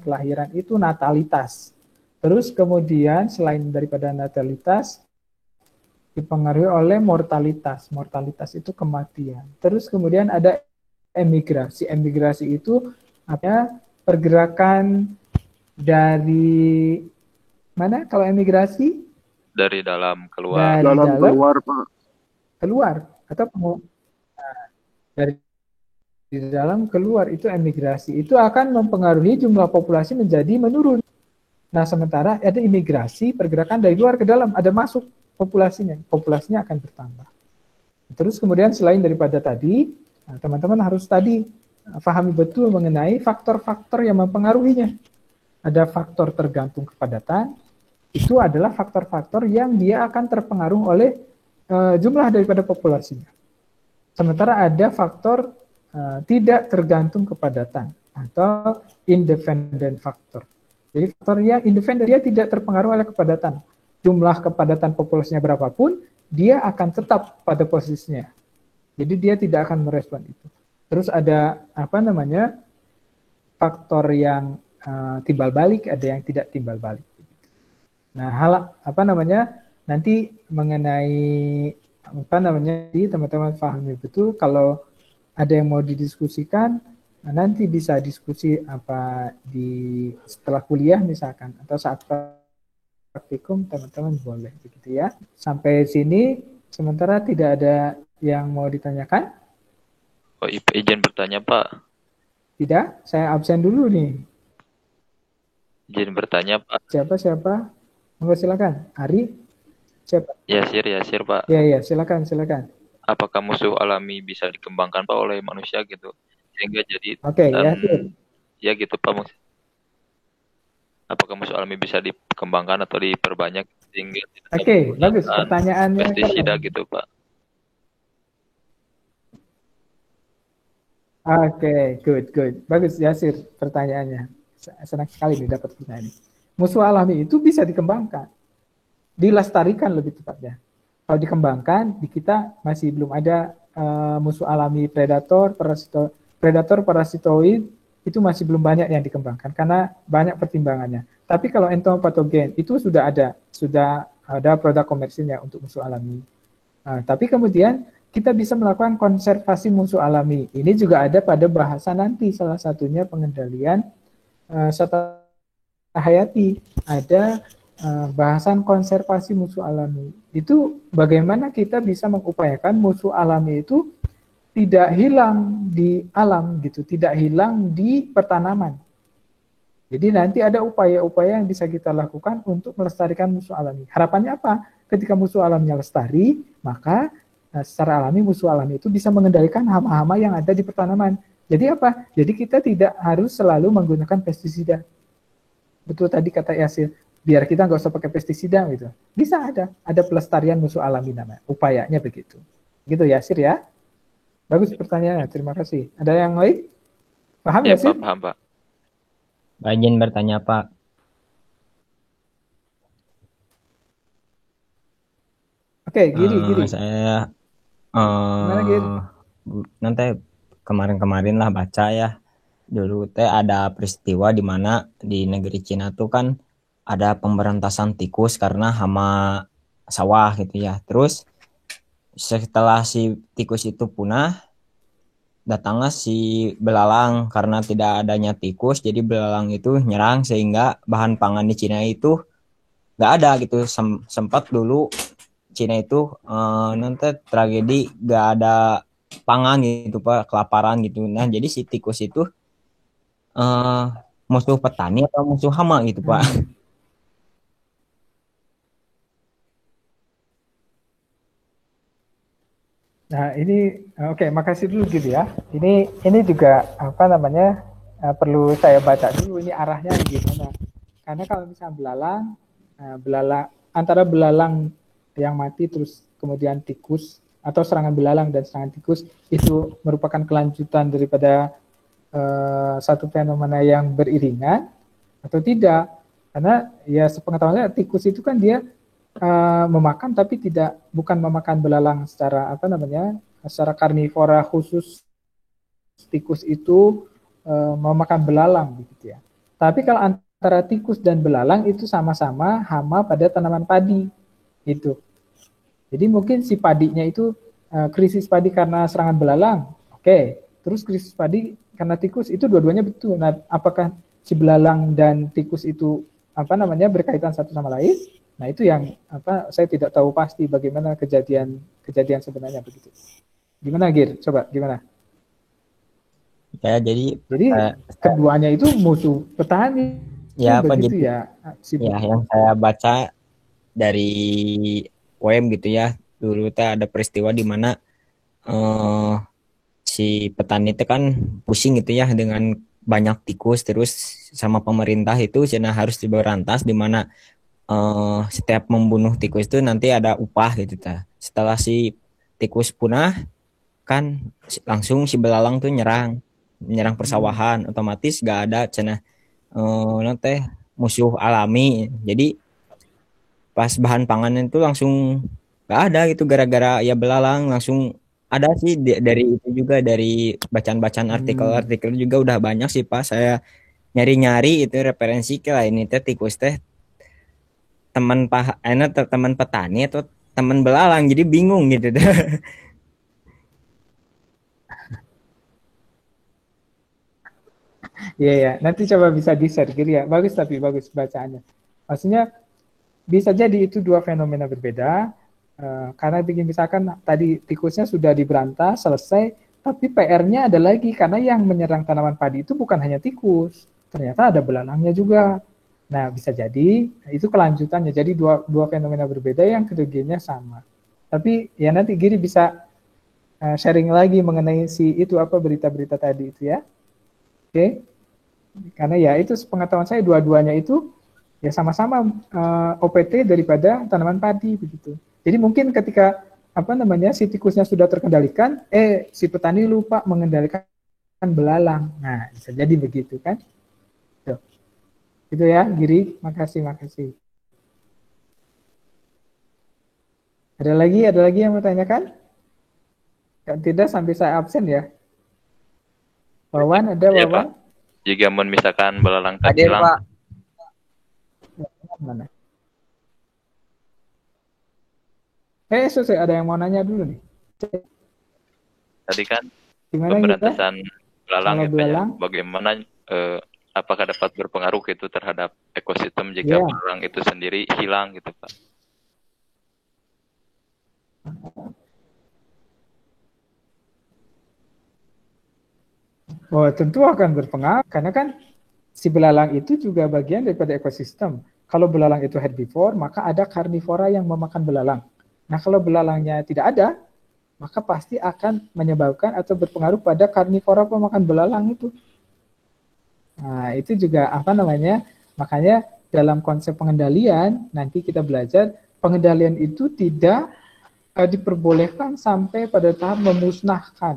itu natalitas. Terus kemudian selain daripada natalitas, dipengaruhi oleh mortalitas. Mortalitas itu kematian. Terus kemudian ada emigrasi. Emigrasi itu pergerakan dari mana kalau emigrasi? Dari dalam keluar. Dari dalam keluar, Pak. Keluar atau dari dalam keluar itu emigrasi. Itu akan mempengaruhi jumlah populasi menjadi menurun. Nah, sementara ada imigrasi, pergerakan dari luar ke dalam, ada masuk populasinya akan bertambah. Terus kemudian selain daripada tadi, teman-teman harus tadi pahami betul mengenai faktor-faktor yang mempengaruhinya. Ada faktor tergantung kepadatan, itu adalah faktor-faktor yang dia akan terpengaruh oleh jumlah daripada populasinya. Sementara ada faktor tidak tergantung kepadatan atau independent factor. Jadi faktor yang independen dia tidak terpengaruh oleh kepadatan. Jumlah kepadatan populasinya berapapun, dia akan tetap pada posisinya. Jadi dia tidak akan merespon itu. Terus ada faktor yang timbal balik, ada yang tidak timbal balik. Nah, nanti mengenai teman-teman pahami betul kalau ada yang mau didiskusikan nanti bisa diskusi apa di setelah kuliah misalkan atau saat praktikum teman-teman boleh begitu ya. Sampai sini sementara tidak ada yang mau ditanyakan? Oh, izin bertanya, Pak. Tidak, saya absen dulu nih. Izin bertanya, Pak. Siapa? Monggo silakan. Ari? Siapa? Yasir, Pak. Ya, silakan. Apakah musuh alami bisa dikembangkan, Pak, oleh manusia gitu? Sehingga jadi Oke, Yasir. ya gitu, Pak. Apakah musuh alami bisa dikembangkan atau diperbanyak sehingga tidak Oke, bagus pertanyaannya. pestisida gitu, Pak? Oke, good. Bagus Yasir pertanyaannya. Senang sekali nih dapat pertanyaan ini. Musuh alami itu bisa dikembangkan. Dilestarikan lebih tepatnya. Kalau dikembangkan, di kita masih belum ada musuh alami predator, parasitoid, itu masih belum banyak yang dikembangkan karena banyak pertimbangannya. Tapi kalau entomopatogen itu sudah ada produk komersilnya untuk musuh alami. Tapi kemudian kita bisa melakukan konservasi musuh alami. Ini juga ada pada bahasa nanti, salah satunya pengendalian serta hayati. Ada bahasan konservasi musuh alami. Itu bagaimana kita bisa mengupayakan musuh alami itu tidak hilang di alam gitu, tidak hilang di pertanaman. Jadi nanti ada upaya-upaya yang bisa kita lakukan untuk melestarikan musuh alami. Harapannya apa? Ketika musuh alamnya lestari, maka secara alami musuh alami itu bisa mengendalikan hama-hama yang ada di pertanaman. Jadi apa? Jadi kita tidak harus selalu menggunakan pestisida. Betul tadi kata Yasir, biar kita nggak usah pakai pestisida gitu. Bisa ada pelestarian musuh alami namanya. Upayanya begitu. Gitu Yasir ya. Bagus pertanyaannya, terima kasih. Ada yang lain? Paham Ya, Yasir? Pak, paham, Pak. Izin bertanya, Pak. Oke, Giri. Saya Gimana, Giri? nanti kemarin lah baca ya. Dulu ada peristiwa di mana di negeri Cina tuh kan ada pemberantasan tikus karena hama sawah gitu ya. Terus setelah si tikus itu punah, datanglah si belalang. Karena tidak adanya tikus, jadi belalang itu nyerang sehingga bahan pangan di Cina itu nggak ada gitu. Sempat dulu Cina itu nanti tragedi nggak ada pangan gitu Pak, kelaparan gitu. Nah jadi si tikus itu musuh petani atau musuh hama gitu Pak? Nah ini oke, makasih dulu gitu ya. Ini juga apa namanya perlu saya baca dulu ini arahnya gimana. Karena kalau misalnya belalang antara belalang yang mati terus kemudian tikus atau serangan belalang dan serangan tikus itu merupakan kelanjutan daripada satu fenomena yang beriringan atau tidak. Karena ya sepengetahuannya tikus itu kan dia memakan tapi bukan memakan belalang secara secara karnivora khusus. Tikus itu memakan belalang begitu ya. Tapi kalau antara tikus dan belalang itu sama-sama hama pada tanaman padi gitu. Jadi mungkin si padinya itu krisis padi karena serangan belalang. Oke. Terus krisis padi karena tikus itu dua-duanya betul. Nah, apakah si belalang dan tikus itu berkaitan satu sama lain? Nah itu yang saya tidak tahu pasti bagaimana kejadian sebenarnya begitu. Gimana Gir? Coba gimana? Ya jadi keduanya itu musuh petani. Ya apa begitu jadi? Ya yang saya baca dari WM gitu ya. Dulu ada peristiwa di mana si petani itu kan pusing gitu ya dengan banyak tikus, terus sama pemerintah itu Cina harus diberantas di mana setiap membunuh tikus itu nanti ada upah gitu ta. Setelah si tikus punah kan langsung si belalang tuh nyerang persawahan, otomatis gak ada Cina nanti musuh alami. Jadi pas bahan pangan itu langsung gak ada gitu gara-gara ya belalang. Langsung ada sih dari itu juga, dari bacaan artikel juga udah banyak sih Pak. Saya nyari-nyari itu referensi ke ini tikus teman petani atau teman belalang, jadi bingung gitu. Iya ya, nanti coba bisa di-share Giri ya. Bagus tapi bagus bacaannya. Maksudnya bisa jadi itu dua fenomena berbeda. Karena bikin misalkan tadi tikusnya sudah diberantas, selesai, tapi PR-nya ada lagi karena yang menyerang tanaman padi itu bukan hanya tikus, ternyata ada belalangnya juga. Nah, bisa jadi itu kelanjutannya. Jadi dua fenomena berbeda yang kerugiannya sama. Tapi ya nanti Giri bisa sharing lagi mengenai si itu apa berita-berita tadi itu ya. Oke. Karena ya itu pengetahuan saya dua-duanya itu ya sama-sama OPT daripada tanaman padi begitu. Jadi mungkin ketika si tikusnya sudah terkendalikan, si petani lupa mengendalikan belalang. Nah, bisa jadi begitu kan? Tuh. Gitu ya, Giri. Makasih. Ada lagi yang mau tanyakan? Kalau tidak sampai saya absen ya. Wawan, ada Iya, Wawan? Pak. Jika misalkan belalang tadi Hadir, hilang, Pak. Mana? Selesai ada yang mau nanya dulu nih. tadi kan Gimana kita? pemberantasan belalang Kalau gitu belalang? ya. Bagaimana apakah dapat berpengaruh gitu terhadap ekosistem jika Iya. belalang itu sendiri hilang gitu, Pak? Oh, tentu akan berpengaruh karena kan si belalang itu juga bagian daripada ekosistem. Kalau belalang itu herbivore, maka ada karnivora yang memakan belalang. Nah, kalau belalangnya tidak ada, maka pasti akan menyebabkan atau berpengaruh pada karnivora pemakan belalang itu. Nah, itu juga makanya dalam konsep pengendalian, nanti kita belajar pengendalian itu tidak diperbolehkan sampai pada tahap memusnahkan.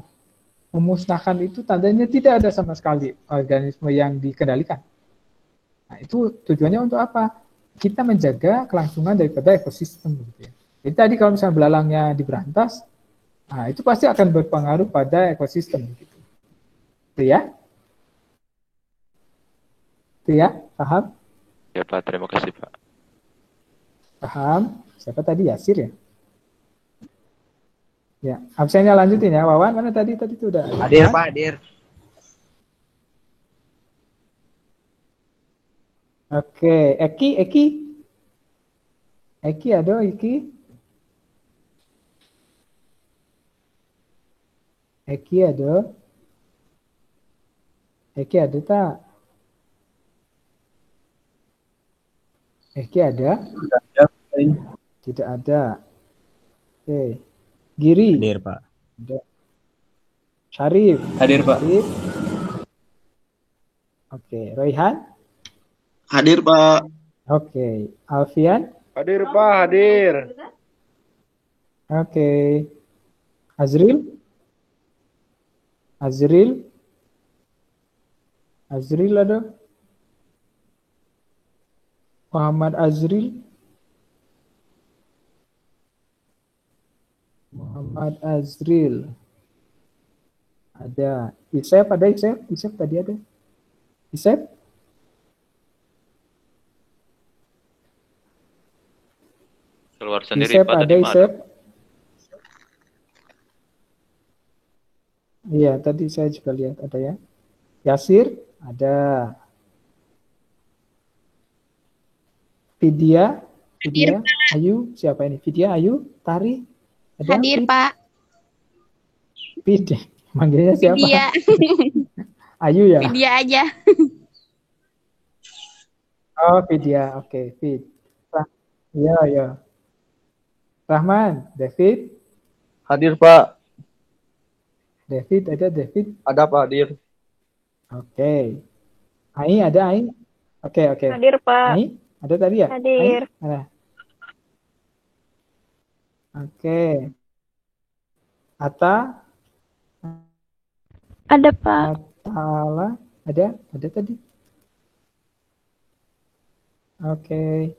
Memusnahkan itu tandanya tidak ada sama sekali organisme yang dikendalikan. Nah, itu tujuannya untuk apa? Kita menjaga kelangsungan daripada ekosistem. Gitu ya. Jadi tadi kalau misalnya belalangnya diberantas, nah, itu pasti akan berpengaruh pada ekosistem. Gitu. Itu ya? Itu ya? Paham? Ya, Pak. Terima kasih, Pak. Paham? Siapa tadi? Yasir ya? Ya, absennya lanjutin ya. Wawan, mana tadi? Tadi itu udah. Hadir, Pak, hadir. Oke, Eki ada Eki? Eki ada tak? Eki ada? Tidak ada. Oke. Giri. Hadir, Pak. Ada. Syarif. Hadir, Pak. Syarif. Oke. Royhan. Hadir, Pak. Oke. Alfian. Hadir, Pak, hadir. Oke. Azril. Azril ada? Muhammad Azril. Ada. Isep ada Isep? Isep tadi ada. Isep? Keluar sendiri, Isep Pak. ada Tadi mana? Isep? Iya, tadi saya juga lihat ada ya. Yasir ada. Vidya, Ayu, siapa ini? Vidya, Ayu, Tari, ada? Hadir, Pak. Vidya, manggilnya siapa? Vidya. Ayu ya? Vidya aja. Oh, Vidya, oke, Vid. Iya. Rahman, David. Hadir, Pak. David, ada David? Ada, Pak, hadir. Oke. Ai, ada Ai? Oke. Hadir, Pak. Ai, ada tadi ya? Hadir. Ai, ada. Oke. Ata? Ada, Pak. Atala? Ada tadi? Oke.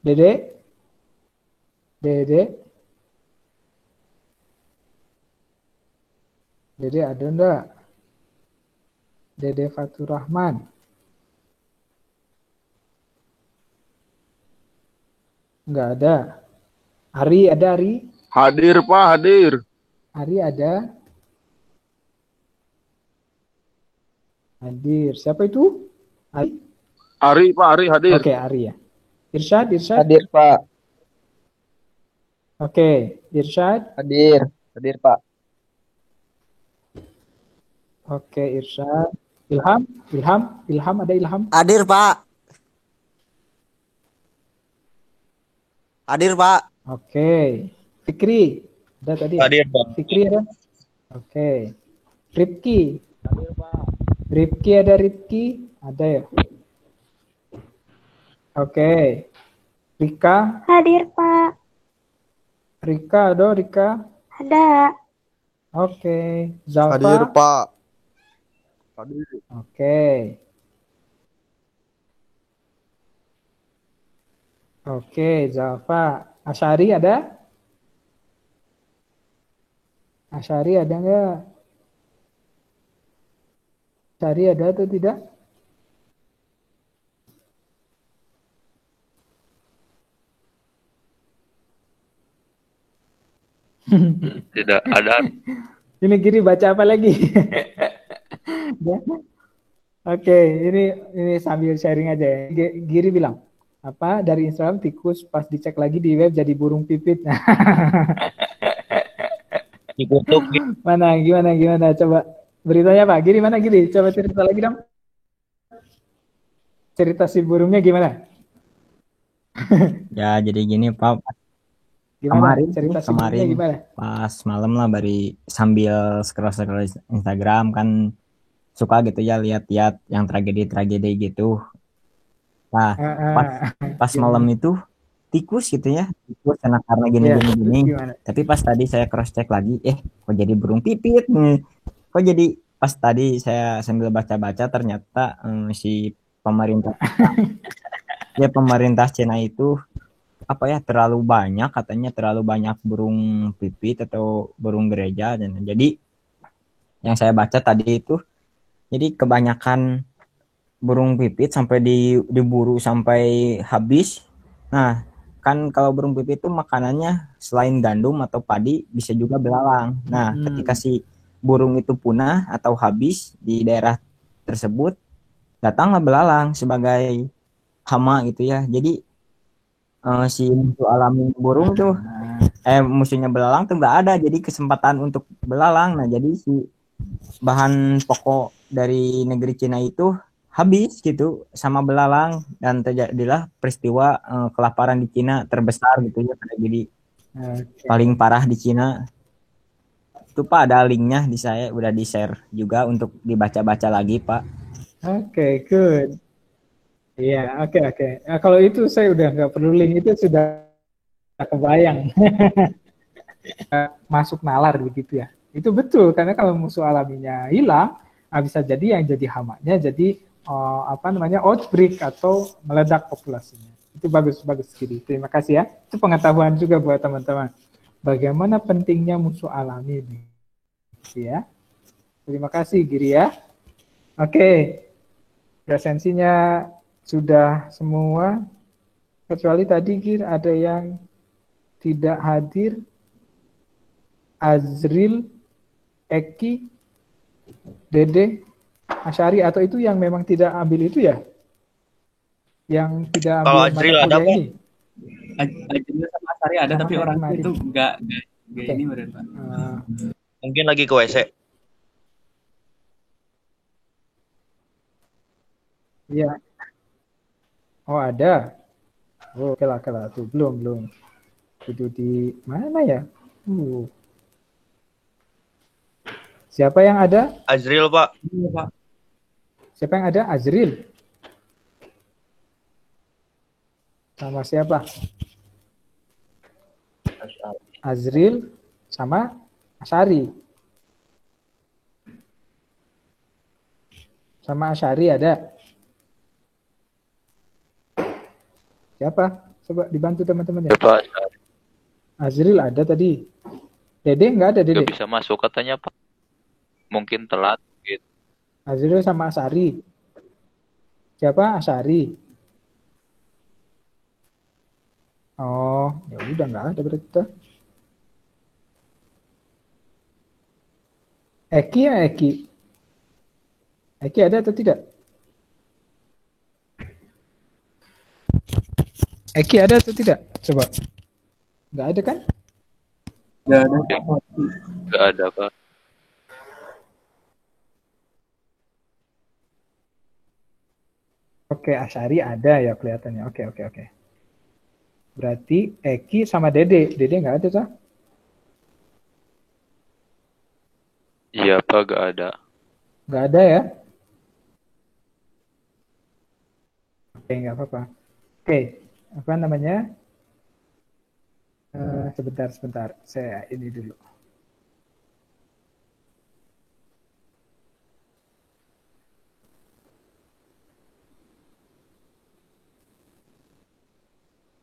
Dede? Dede ada enggak? Dede Fatur Rahman. Enggak ada. Ari ada Ari? Hadir, Pak, hadir. Ari ada? Hadir. Siapa itu? Ari? Ari, Pak, Ari hadir. Oke, Ari ya. Irsyad, Irsyad. Hadir, Pak. Oke, Irsyad. Hadir. Hadir, Pak. Oke, Irsyad. Ilham, Ilham, Ilham, ada Ilham? Hadir, Pak. Hadir, Pak. Oke. Fikri, ada tadi ya? Hadir, Pak. Fikri ada? Oke. Rifki. Hadir, Pak. Rifki ada Rifki? Ada ya? Oke. Rika. Hadir, Pak. Rika, ada Rika? Ada. Oke. Zalfa. Hadir, Pak. Hadir. Oke. Oke, Zalfa. Asyari ada? Asyari ada nggak? Asyari ada atau tidak? Tidak ada. Ini Giri baca apa lagi? Ya. Oke, ini sambil sharing aja ya. Giri bilang, apa dari Instagram tikus pas dicek lagi di web jadi burung pipit. Dikutuk. Mana gimana coba beritanya Pak Giri, mana Giri, coba cerita lagi dong, cerita si burungnya gimana? Ya jadi gini Pak, Gimana kemarin cerita si burungnya kemarin gimana? pas malam lah bari sambil scroll Instagram kan suka gitu ya lihat-lihat yang tragedi-tragedi gitu. Nah, pas malam itu tikus gitu ya, tikus karena gini. Gimana? Tapi pas tadi saya cross check lagi, kok jadi burung pipit nih? Kok jadi pas tadi saya sambil baca-baca ternyata si pemerintah ya pemerintah Cina itu apa ya terlalu banyak, katanya terlalu banyak burung pipit atau burung gereja, dan jadi yang saya baca tadi itu jadi kebanyakan burung pipit sampai diburu sampai habis. Nah, kan kalau burung pipit itu makanannya selain gandum atau padi bisa juga belalang. Nah, ketika si burung itu punah atau habis di daerah tersebut, datanglah belalang sebagai hama gitu ya. Jadi si musuh alami burung tuh musuhnya belalang tuh nggak ada, jadi kesempatan untuk belalang. Nah, jadi si bahan pokok dari negeri Cina itu habis gitu sama belalang, dan terjadilah peristiwa kelaparan di Cina terbesar gitu ya, jadi paling parah di Cina. Itu Pak ada linknya di saya udah di share juga untuk dibaca-baca lagi Pak. Oke, good. Iya, oke. Nah, kalau itu saya udah nggak perlu link, itu sudah kebayang. Masuk nalar begitu ya. Itu betul, karena kalau musuh alaminya hilang, bisa jadi yang jadi hamanya jadi outbreak atau meledak populasinya. Itu bagus Giri. Terima kasih ya. Itu pengetahuan juga buat teman-teman. Bagaimana pentingnya musuh alami ini. Ya. Terima kasih Giri ya. Oke. Presensinya sudah semua. Kecuali tadi Giri ada yang tidak hadir. Azril, Eki, Dede, Asyari, atau itu yang memang tidak ambil itu ya? Yang tidak ambil. Kalau Azril ada Pak? Azril sama Asyari ada, tapi orang itu enggak ini benar Pak. Mungkin lagi ke WC. Iya. Oh ada. Oh, oke lah. Tuh belum. Itu di mana ya? Siapa yang ada? Azril, Pak. Iya, Pak. Siapa yang ada? Azril. Sama siapa? Azril sama Asyari. Sama Asyari ada. Siapa? Coba dibantu teman-teman ya. Pak. Azril ada tadi. Dede nggak ada, Dede? Nggak bisa masuk katanya Pak. Mungkin telat gitu. Azril sama Asyari. Siapa? Asyari. Oh, ya udah nggak ada berarti. Eki ya Eki. Eki ada atau tidak? Eki ada atau tidak? Coba. Nggak ada kan? Nggak ada. Nggak ada, Pak. Oke, Asyari ada ya kelihatannya. Oke. Berarti Eki sama Dede. Dede nggak ada tuh? Iya, Pak, nggak ada. Nggak ada ya? Oke, nggak apa-apa. Oke, apa namanya? Sebentar. Saya ini dulu.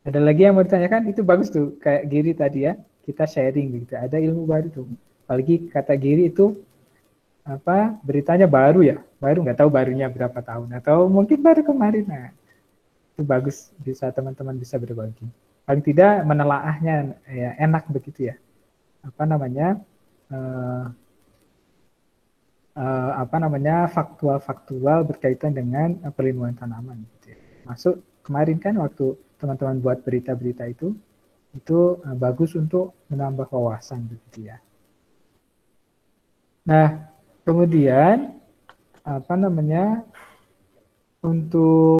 Ada lagi yang mau ditanyakan? Itu bagus tuh, kayak Giri tadi ya. Kita sharing gitu. Ada ilmu baru tuh. Apalagi kata Giri itu apa beritanya baru ya, baru nggak tahu barunya berapa tahun atau mungkin baru kemarin. Nah, itu bagus bisa teman-teman bisa berbagi. Paling tidak menelaahnya ya enak begitu ya. Apa namanya? Faktual berkaitan dengan perlindungan tanaman. Gitu ya. Masuk kemarin kan waktu teman-teman buat berita-berita itu bagus untuk menambah wawasan begitu ya. Nah, kemudian apa namanya untuk